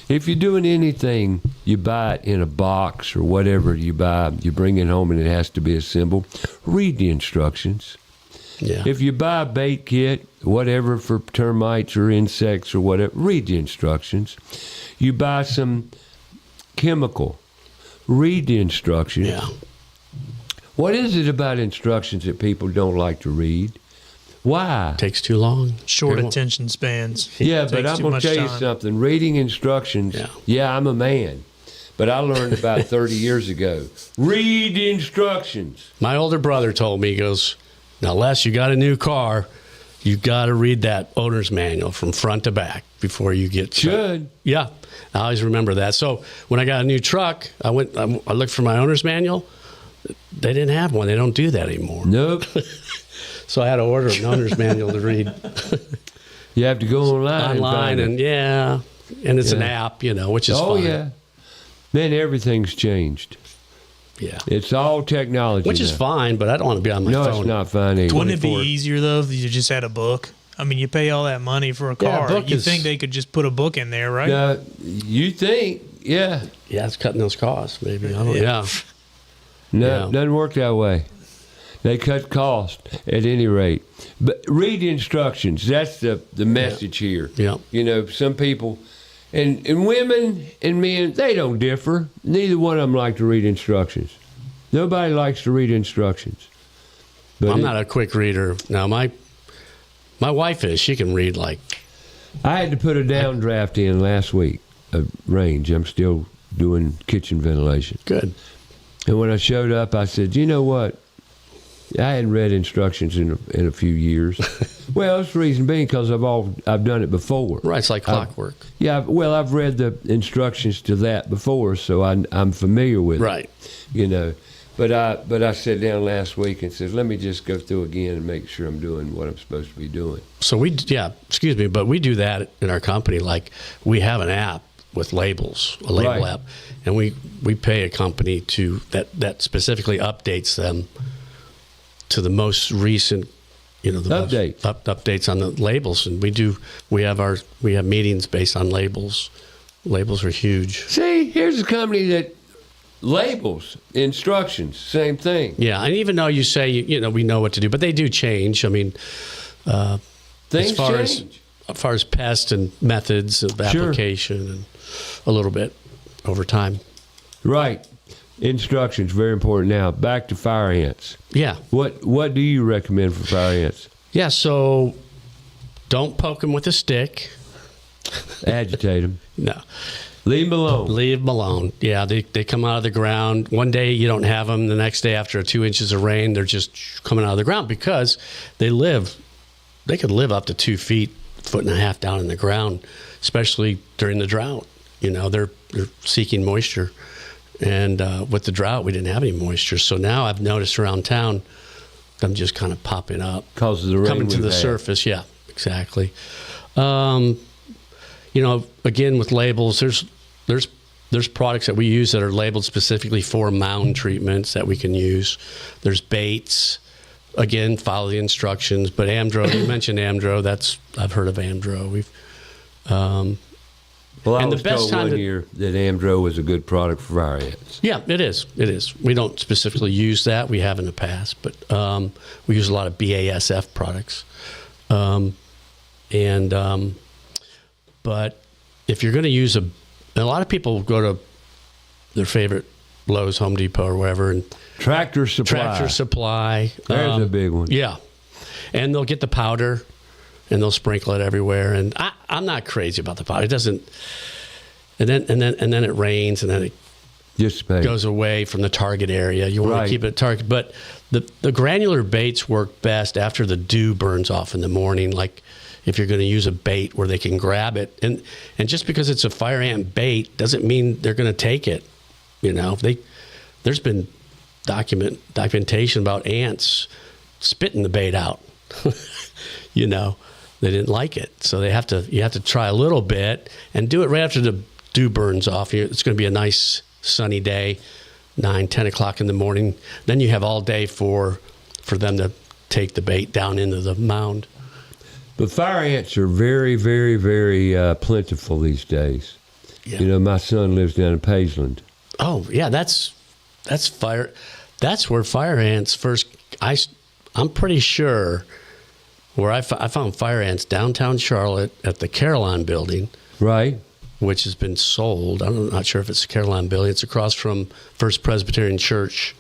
Speaker 2: If you're doing anything, you buy it in a box or whatever you buy, you bring it home and it has to be assembled, read the instructions.
Speaker 3: Yeah.
Speaker 2: If you buy a bait kit, whatever, for termites or insects or whatever, read the instructions. You buy some chemical, read the instructions.
Speaker 3: Yeah.
Speaker 2: What is it about instructions that people don't like to read? Why?
Speaker 3: Takes too long.
Speaker 1: Short attention spans.
Speaker 2: Yeah, but I'm going to tell you something. Reading instructions, yeah, I'm a man. But I learned about 30 years ago. Read the instructions.
Speaker 3: My older brother told me, he goes, now, Les, you got a new car. You got to read that owner's manual from front to back before you get
Speaker 2: Should.
Speaker 3: Yeah, I always remember that. So when I got a new truck, I looked for my owner's manual. They didn't have one. They don't do that anymore.
Speaker 2: Nope.
Speaker 3: So I had to order an owner's manual to read
Speaker 2: You have to go online.
Speaker 3: and it's an app, which is fine.
Speaker 2: Yeah. Man, everything's changed.
Speaker 3: Yeah.
Speaker 2: It's all technology.
Speaker 3: Which is fine, but I don't want to be on my phone.
Speaker 2: No, it's not fine either.
Speaker 1: Wouldn't it be easier, though, if you just had a book? I mean, you pay all that money for a car. You think they could just put a book in there, right?
Speaker 2: You think, yeah.
Speaker 3: Yeah, it's cutting those costs, maybe. I don't know.
Speaker 2: No, it doesn't work that way. They cut cost at any rate. But read instructions. That's the message here.
Speaker 3: Yeah.
Speaker 2: Some people, and women and men, they don't differ. Neither one of them like to read instructions. Nobody likes to read instructions. But
Speaker 3: I'm not a quick reader. Now, my wife is. She can read like...
Speaker 2: I had to put a downdraft in last week of range. I'm still doing kitchen ventilation.
Speaker 3: Good.
Speaker 2: And when I showed up, I said, you know what? I hadn't read instructions in a few years. Well, it's the reason being because I've done it before.
Speaker 3: Right, it's like clockwork.
Speaker 2: I've read the instructions to that before, so I'm familiar with
Speaker 3: it.
Speaker 2: Right. But I sat down last week and said, let me just go through again and make sure I'm doing what I'm supposed to be doing.
Speaker 3: So but we do that in our company. Like, we have an app with labels, a label app, and we pay a company that specifically updates them to the most recent, updates on the labels. And we have meetings based on labels. Labels are huge.
Speaker 2: See, here's a company that labels, instructions, same thing.
Speaker 3: Yeah, and even though you say, we know what to do, but they do change. I mean,
Speaker 2: things change.
Speaker 3: As far as pest and methods of application and a little bit over time.
Speaker 2: Right. Instructions, very important. Now, back to fire ants.
Speaker 3: Yeah.
Speaker 2: What do you recommend for fire ants?
Speaker 3: Yeah, so don't poke them with a stick.
Speaker 2: Agitate them.
Speaker 3: No.
Speaker 2: Leave them alone.
Speaker 3: Leave them alone. Yeah, they come out of the ground. One day you don't have them. The next day after 2 inches of rain, they're just coming out of the ground because they could live up to 2 feet, 1.5 feet down in the ground, especially during the drought. They're seeking moisture. And with the drought, we didn't have any moisture. So now I've noticed around town, them just kind of popping up.
Speaker 2: Because of the rain
Speaker 3: coming to the surface. Yeah, exactly. Again, with labels, there's products that we use that are labeled specifically for mound treatments that we can use. There's baits. Again, follow the instructions. But Amdro, you mentioned Amdro. I've heard of Amdro.
Speaker 2: I was told one year that Amdro was a good product for fire ants.
Speaker 3: Yeah, it is. It is. We don't specifically use that. We have in the past, but we use a lot of BASF products. But if you're going to use a lot of people go to their favorite Lowe's, Home Depot, or wherever, and
Speaker 2: Tractor Supply. There's a big one.
Speaker 3: Yeah, and they'll get the powder. And they'll sprinkle it everywhere. And I'm not crazy about the powder. It doesn't. And then it rains, and then it goes away from the target area. You want to keep it target, but the granular baits work best after the dew burns off in the morning. Like if you're going to use a bait where they can grab it, and just because it's a fire ant bait doesn't mean they're going to take it. There's been documentation about ants spitting the bait out. They didn't like it, so you have to try a little bit and do it right after the dew burns off. It's going to be a nice sunny day, 9-10 o'clock in the morning. Then you have all day for them to take the bait down into the mound.
Speaker 2: But fire ants are very, very, very plentiful these days. Yeah. My son lives down in Pageland.
Speaker 3: Oh yeah, that's fire. That's where fire ants first. I'm pretty sure. Where I found fire ants downtown Charlotte at the Caroline building.
Speaker 2: Right.
Speaker 3: Which has been sold. I'm not sure if it's the Caroline building. It's across from First Presbyterian Church.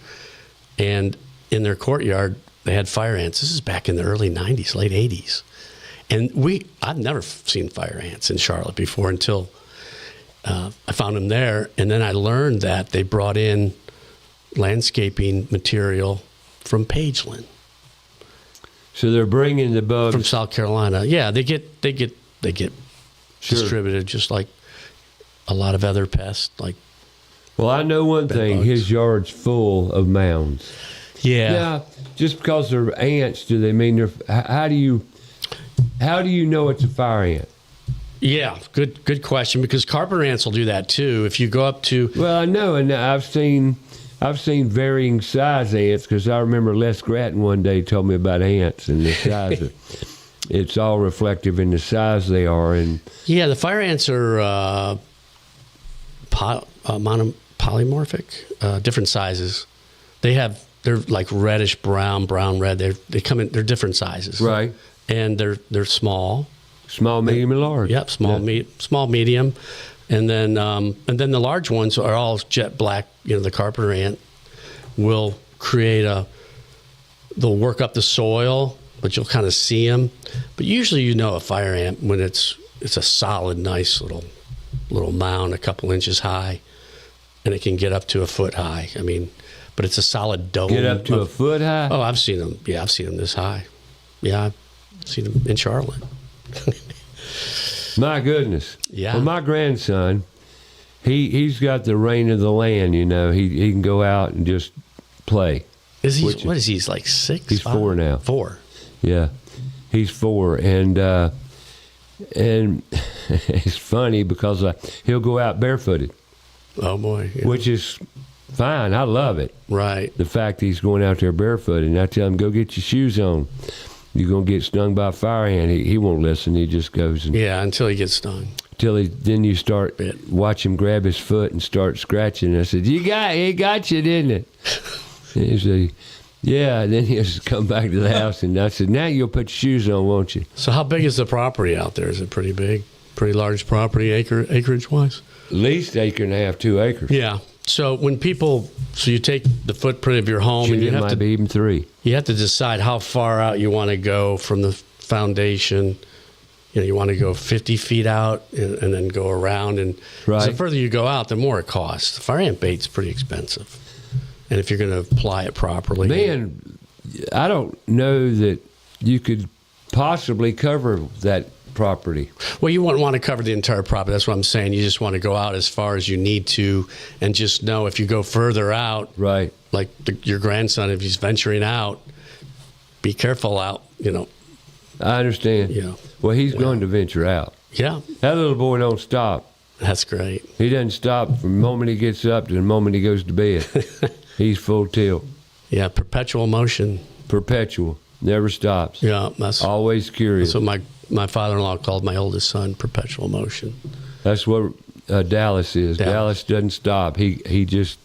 Speaker 3: And in their courtyard, they had fire ants. This is back in the early 90s, late 80s. And I've never seen fire ants in Charlotte before until I found them there. And then I learned that they brought in landscaping material from Pageland.
Speaker 2: So they're bringing the bugs
Speaker 3: from South Carolina. Yeah, they get distributed just like a lot of other pests. Like,
Speaker 2: well, I know one thing:
Speaker 3: bugs.
Speaker 2: His yard's full of mounds.
Speaker 3: Yeah.
Speaker 2: Now, just because they're ants, do they mean they're? How do you know it's a fire ant?
Speaker 3: Yeah, good question, because carpenter ants will do that too. If you go up to
Speaker 2: Well, I know, and I've seen varying size ants, because I remember Les Grattan one day told me about ants and the size of. It's all reflective in the size they are, and
Speaker 3: the fire ants are polymorphic, different sizes. They're like reddish brown, red. They come in. They're different sizes,
Speaker 2: right,
Speaker 3: and they're small.
Speaker 2: Small, medium, and large.
Speaker 3: Yep, small, medium, and then the large ones are all jet black. The carpenter ant will they'll work up the soil, but you'll kind of see them. But usually, a fire ant when it's a solid, nice little mound, a couple inches high, and it can get up to a foot high. I mean, but it's a solid dome.
Speaker 2: Get up to a foot high?
Speaker 3: Oh, I've seen them. Yeah, I've seen them this high. Yeah, I've seen them in Charlotte.
Speaker 2: My goodness.
Speaker 3: Yeah.
Speaker 2: Well, my grandson, he's got the reign of the land. He can go out and just play.
Speaker 3: What is he? He's like 6.
Speaker 2: He's 4 now.
Speaker 3: 4.
Speaker 2: Yeah, he's 4, and it's funny because he'll go out barefooted.
Speaker 3: Oh boy. Yeah.
Speaker 2: Which is fine. I love it.
Speaker 3: Right.
Speaker 2: The fact he's going out there barefooted, and I tell him, go get your shoes on. You're going to get stung by a fire ant. He won't listen. He just goes.
Speaker 3: Until he gets stung.
Speaker 2: Then you watch him grab his foot and start scratching. I said, he got you, didn't it? And he said, yeah. And then he'll just come back to the house, and I said, now you'll put your shoes on, won't you?
Speaker 3: So how big is the property out there? Is it pretty big? Pretty large property, acreage-wise?
Speaker 2: At least 1.5 acres, 2 acres.
Speaker 3: Yeah. So you take the footprint of your home, and you have to
Speaker 2: be even 3.
Speaker 3: You have to decide how far out you want to go from the foundation. You want to go 50 feet out and then go around. And the further you go out, the more it costs. The fire ant bait's pretty expensive, and if you're going to apply it properly,
Speaker 2: man, I don't know that you could possibly cover that property.
Speaker 3: Well, you wouldn't want to cover the entire property. That's what I'm saying. You just want to go out as far as you need to, and just know if you go further out,
Speaker 2: right?
Speaker 3: Like your grandson, if he's venturing out, be careful out.
Speaker 2: I understand.
Speaker 3: Yeah.
Speaker 2: Well, he's going to venture out.
Speaker 3: Yeah.
Speaker 2: That little boy don't stop.
Speaker 3: That's great.
Speaker 2: He doesn't stop from the moment he gets up to the moment he goes to bed. He's full tilt.
Speaker 3: Yeah, perpetual motion.
Speaker 2: Perpetual. Never stops.
Speaker 3: Yeah, that's
Speaker 2: always curious.
Speaker 3: That's what my father-in-law called my oldest son, perpetual motion.
Speaker 2: That's what Dallas is. Dallas doesn't stop. He's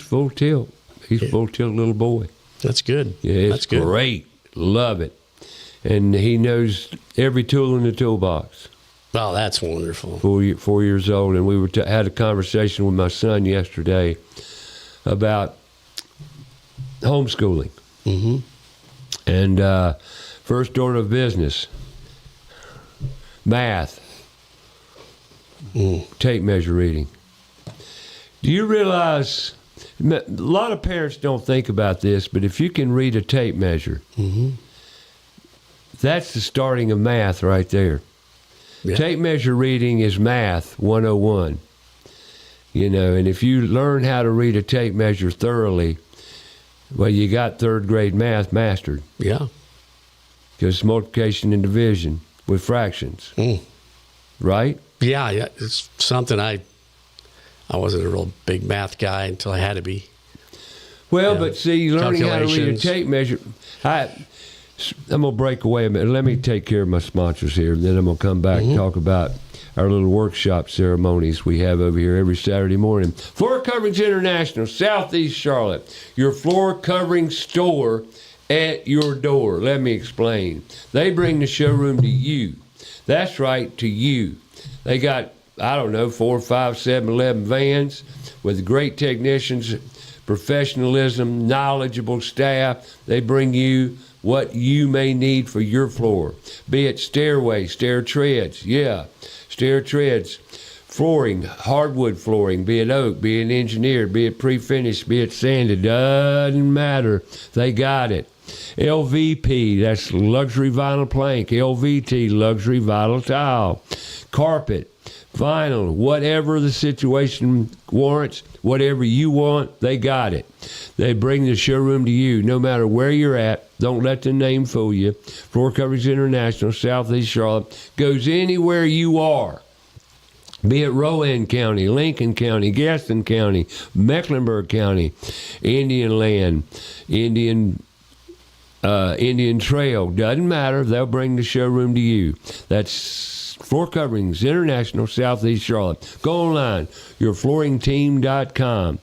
Speaker 2: full tilt. He's full tilt little boy.
Speaker 3: That's good.
Speaker 2: Yeah, it's
Speaker 3: That's good.
Speaker 2: Great. Love it. And he knows every tool in the toolbox.
Speaker 3: Oh, that's wonderful.
Speaker 2: 4 years old, and we had a conversation with my son yesterday about homeschooling.
Speaker 3: Mm-hmm.
Speaker 2: And first order of business, math, tape measure reading. Do you realize, a lot of parents don't think about this, but if you can read a tape measure, that's the starting of math right there. Yeah. Tape measure reading is math 101. And if you learn how to read a tape measure thoroughly, well, you got 3rd grade math mastered.
Speaker 3: Yeah.
Speaker 2: Because multiplication and division with fractions. Right?
Speaker 3: Yeah. It's something I wasn't a real big math guy until I had to be.
Speaker 2: Well, but see, learning how to read a tape measure, I'm going to break away a minute. Let me take care of my sponsors here, and then I'm going to come back and talk about our little workshop ceremonies we have over here every Saturday morning. Floor Coverings International, Southeast Charlotte, your floor covering store at your door. Let me explain. They bring the showroom to you. That's right, to you. They got, 4, 5, 7, 11 vans with great technicians, professionalism, knowledgeable staff. They bring you what you may need for your floor, be it stairways, stair treads, stair treads, flooring, hardwood flooring, be it oak, be it engineered, be it pre-finished, be it sanded, doesn't matter. They got it. LVP, that's luxury vinyl plank. LVT, luxury vinyl tile. Carpet, Final, whatever the situation warrants, whatever you want, they got it. They bring the showroom to you, no matter where you're at. Don't let the name fool you. Floor Coverings International, Southeast Charlotte, goes anywhere you are. Be it Rowan County, Lincoln County, Gaston County, Mecklenburg County, Indian Land, Indian Trail, doesn't matter. They'll bring the showroom to you. That's Floor Coverings International, Southeast Charlotte. Go online, yourflooringteam.com.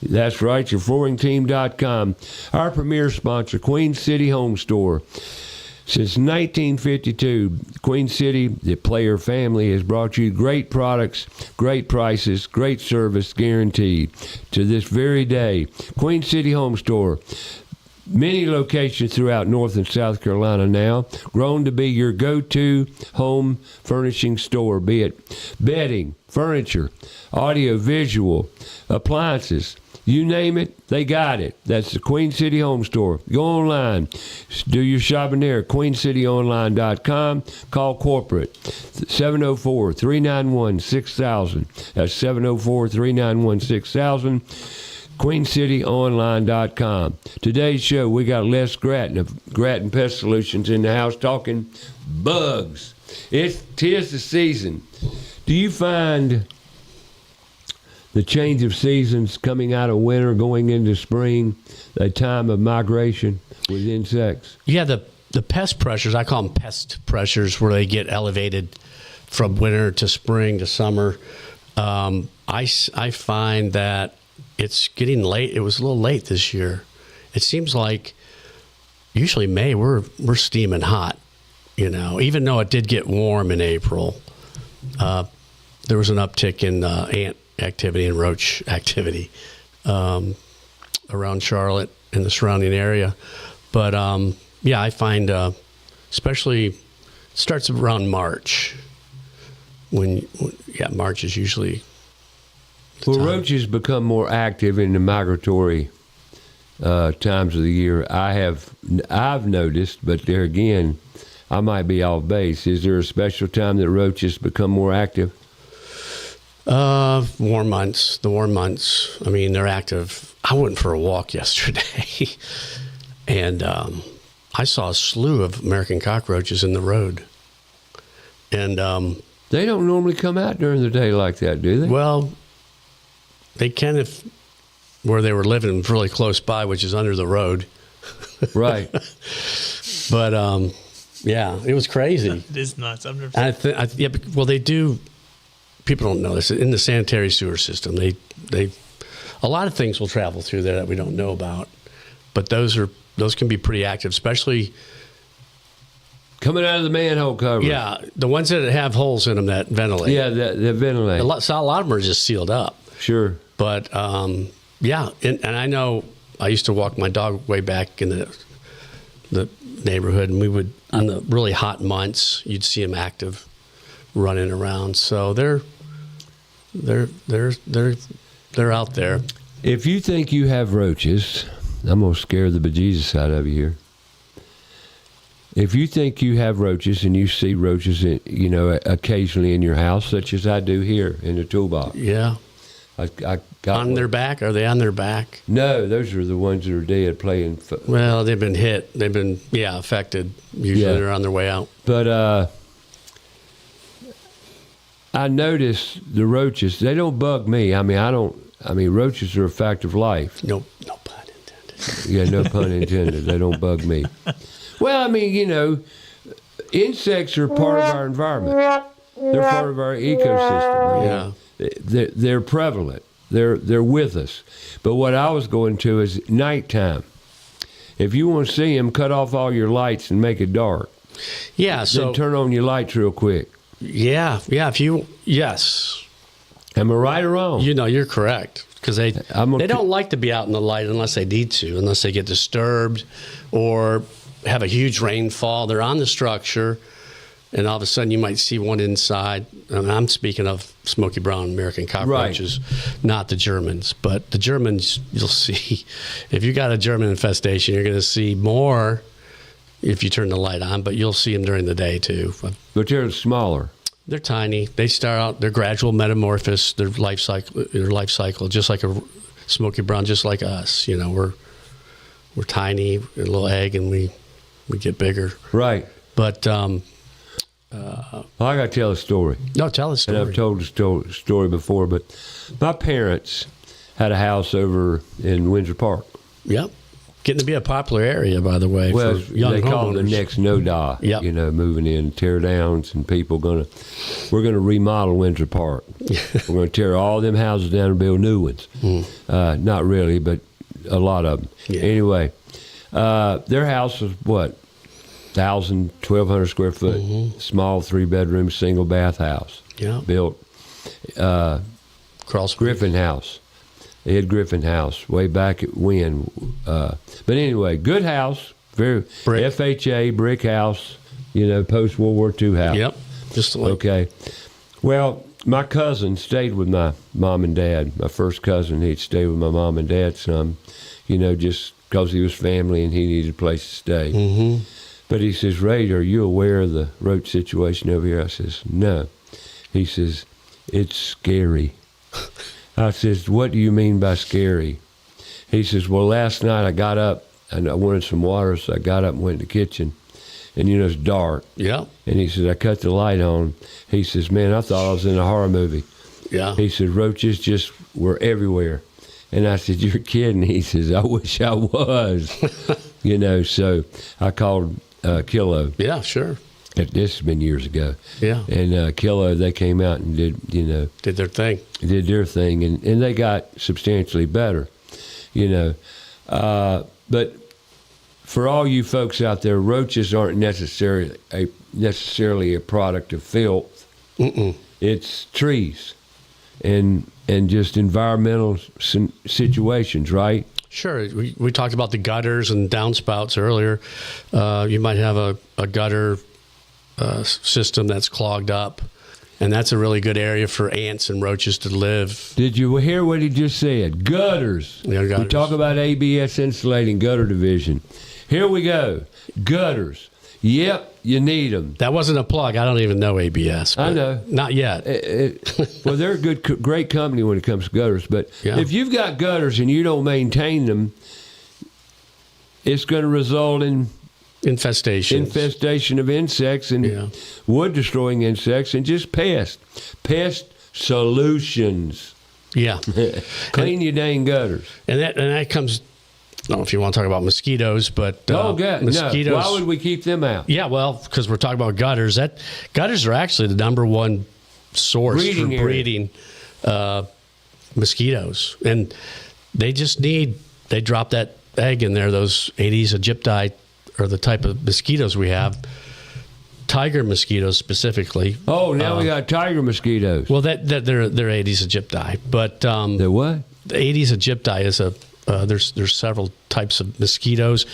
Speaker 2: That's right, yourflooringteam.com. Our premier sponsor, Queen City Home Store. Since 1952, Queen City, the Player family, has brought you great products, great prices, great service guaranteed. To this very day, Queen City Home Store. Many locations throughout North and South Carolina now, grown to be your go-to home furnishing store, be it bedding, furniture, audio, visual, appliances. You name it, they got it. That's the Queen City Home Store. Go online. Do your shopping there at queencityonline.com. Call corporate 704-391-6000. That's 704-391-6000. queencityonline.com. Today's show, we got Les Grattan of Grattan Pest Solutions in the house talking bugs. Tis the season. Do you find the change of seasons coming out of winter, going into spring, a time of migration with insects?
Speaker 3: Yeah, the pest pressures, I call them pest pressures, where they get elevated from winter to spring to summer. I find that it's getting late. It was a little late this year. It seems like usually May we're steaming hot, even though it did get warm in April. There was an uptick in ant activity and roach activity around Charlotte and the surrounding area. But I find especially starts around March. March is usually
Speaker 2: well, roaches become more active in the migratory times of the year. I've noticed, but there again, I might be off base. Is there a special time that roaches become more active?
Speaker 3: Warm months. The warm months. I mean, they're active. I went for a walk yesterday, and I saw a slew of American cockroaches in the road. And
Speaker 2: they don't normally come out during the day like that, do they?
Speaker 3: Well, they can if where they were living really close by, which is under the road.
Speaker 2: Right.
Speaker 3: But it was crazy.
Speaker 1: It is nuts. I've never
Speaker 3: well, they do. People don't know this. In the sanitary sewer system, they a lot of things will travel through there that we don't know about. But those can be pretty active, especially
Speaker 2: coming out of the manhole cover.
Speaker 3: Yeah, the ones that have holes in them that ventilate.
Speaker 2: Yeah, that ventilate.
Speaker 3: A lot of them are just sealed up.
Speaker 2: Sure.
Speaker 3: But and I know I used to walk my dog way back in the neighborhood, and we would on the really hot months, you'd see them active, running around. So they're out there.
Speaker 2: If you think you have roaches, I'm gonna scare the bejesus out of you here. If you think you have roaches and you see roaches, occasionally in your house, such as I do here in the toolbox.
Speaker 3: Yeah.
Speaker 2: I got
Speaker 3: on their back? Are they on their back?
Speaker 2: No, those are the ones that are dead playing.
Speaker 3: Well, they've been hit. They've been affected. Usually they're on their way out.
Speaker 2: But I notice the roaches. They don't bug me. I mean, roaches are a fact of life.
Speaker 3: No pun intended.
Speaker 2: Yeah, no pun intended. They don't bug me. Well, I mean, insects are part of our environment. They're part of our ecosystem. They're prevalent. They're with us. But what I was going to is nighttime. If you want to see them, cut off all your lights and make it dark.
Speaker 3: Yeah. So
Speaker 2: then turn on your lights real quick.
Speaker 3: Yeah. Yes.
Speaker 2: Am I right or wrong?
Speaker 3: You're correct. Because they don't like to be out in the light unless they need to, unless they get disturbed or have a huge rainfall. They're on the structure, and all of a sudden you might see one inside. And I'm speaking of smoky brown American cockroaches, not the Germans. But the Germans, you'll see, if you got a German infestation, you're going to see more if you turn the light on, but you'll see them during the day too.
Speaker 2: But they're smaller.
Speaker 3: They're tiny. They start out, they're gradual metamorphosis, their life cycle, just like a smoky brown, just like us. You know, we're tiny, a little egg, and we get bigger.
Speaker 2: Right.
Speaker 3: But
Speaker 2: I got to tell a story.
Speaker 3: no, tell a story.
Speaker 2: And I've told the story before, but my parents had a house over in Windsor Park.
Speaker 3: Yep. Getting to be a popular area, by the way,
Speaker 2: Well,
Speaker 3: for young
Speaker 2: they call it the
Speaker 3: homeowners.
Speaker 2: next no-die,
Speaker 3: Yep.
Speaker 2: you know, moving in, tear downs, and we're going to remodel Windsor Park. We're going to tear all them houses down and build new ones. Not really, but a lot of them.
Speaker 3: Yeah.
Speaker 2: Anyway, their house was, 1,000, 1,200 square foot, small 3-bedroom, single bath house.
Speaker 3: Yeah.
Speaker 2: Built
Speaker 3: Crawl Space.
Speaker 2: Griffin House. Ed Griffin House, way back at when. But anyway, good house, very
Speaker 3: Brick.
Speaker 2: FHA brick house, you know, post World War II house.
Speaker 3: Yep. Just like
Speaker 2: Okay. Well, my cousin stayed with my mom and dad. My first cousin, he'd stay with my mom and dad some, you know, just because he was family and he needed a place to stay.
Speaker 3: Mm-hmm.
Speaker 2: But he says, Ray, are you aware of the roach situation over here? I says, no. He says, it's scary. I says, what do you mean by scary? He says, well, last night I got up and I wanted some water, so I got up and went in the kitchen. And, you know, it's dark.
Speaker 3: Yeah.
Speaker 2: And he says, I cut the light on. He says, man, I thought I was in a horror movie.
Speaker 3: Yeah.
Speaker 2: He said, roaches just were everywhere. And I said, you're kidding. He says, I wish I was. You know, so I called Kilo.
Speaker 3: Yeah, sure.
Speaker 2: This has been years ago.
Speaker 3: Yeah.
Speaker 2: And Kilo, they came out and did
Speaker 3: their thing.
Speaker 2: Did their thing, and they got substantially better, you know. But for all you folks out there, roaches aren't necessarily a product of filth.
Speaker 3: Mm-mm.
Speaker 2: It's trees and just environmental situations, right?
Speaker 3: Sure. We talked about the gutters and downspouts earlier. You might have a gutter system that's clogged up, and that's a really good area for ants and roaches to live.
Speaker 2: Did you hear what he just said? Gutters.
Speaker 3: Yeah, gutters.
Speaker 2: We talk about ABS insulating gutter division. Here we go. Gutters. Yep, you need them.
Speaker 3: That wasn't a plug. I don't even know ABS.
Speaker 2: I know.
Speaker 3: Not yet.
Speaker 2: Well, they're a great company when it comes to gutters, but
Speaker 3: Yeah.
Speaker 2: if you've got gutters and you don't maintain them, it's going to result in infestation of insects and wood-destroying insects and just pests. Pest solutions.
Speaker 3: Yeah.
Speaker 2: Clean your dang gutters.
Speaker 3: And that comes, I don't know if you want to talk about mosquitoes, but
Speaker 2: God,
Speaker 3: mosquitoes.
Speaker 2: no. Why would we keep them out?
Speaker 3: Yeah, well, because we're talking about gutters. Gutters are actually the number one source
Speaker 2: Breeding
Speaker 3: for breeding mosquitoes. And they drop that egg in there, those Aedes aegypti are the type of mosquitoes we have. Tiger mosquitoes specifically.
Speaker 2: Oh, now we got tiger mosquitoes.
Speaker 3: Well, they're Aedes aegypti, but
Speaker 2: They're what?
Speaker 3: the Aedes aegypti is there's several types of mosquitoes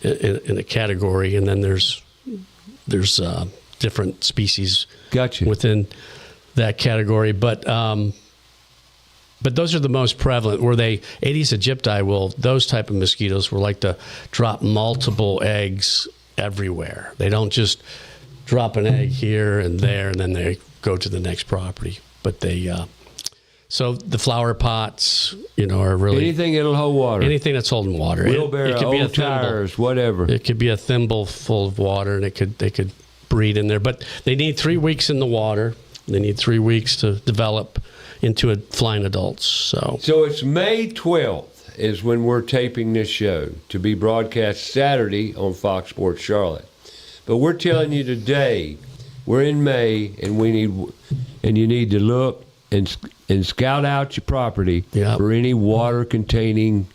Speaker 3: in a category, and then there's different species
Speaker 2: Gotcha.
Speaker 3: within that category, but those are the most prevalent. Aedes aegypti those type of mosquitoes will like to drop multiple eggs everywhere. They don't just drop an egg here and there and then they go to the next property. But so the flower pots, are really
Speaker 2: Anything that'll hold water.
Speaker 3: anything that's holding water.
Speaker 2: Wheelbarrow,
Speaker 3: it could be a
Speaker 2: old
Speaker 3: thimble.
Speaker 2: tires, whatever.
Speaker 3: It could be a thimble full of water, and they could breed in there. But they need 3 weeks in the water. They need 3 weeks to develop into flying adults. So
Speaker 2: it's May 12th is when we're taping this show to be broadcast Saturday on Fox Sports Charlotte. But we're telling you today, we're in May, and you need to look and scout out your property for any water-containing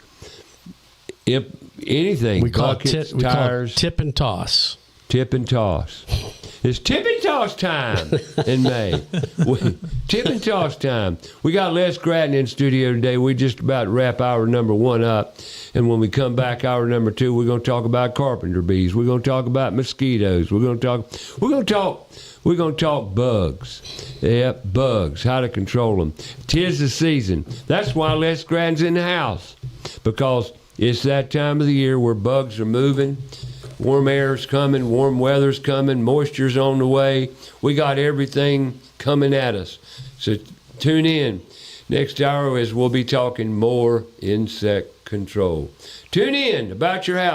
Speaker 2: anything.
Speaker 3: we call
Speaker 2: buckets,
Speaker 3: it
Speaker 2: tires,
Speaker 3: tip and toss.
Speaker 2: Tip and toss. It's tip and toss time in May. Tip and toss time. We got Les Grattan in studio today. We just about wrap hour number 1 up. And when we come back, hour number 2, we're going to talk about carpenter bees. We're going to talk about mosquitoes. We're going to talk bugs. Yep, bugs, how to control them. 'Tis the season. That's why Les Grattan's in the house, because it's that time of the year where bugs are moving. Warm air's coming, warm weather's coming, moisture's on the way. We got everything coming at us. So tune in. Next hour as we'll be talking more insect control. Tune in about your house.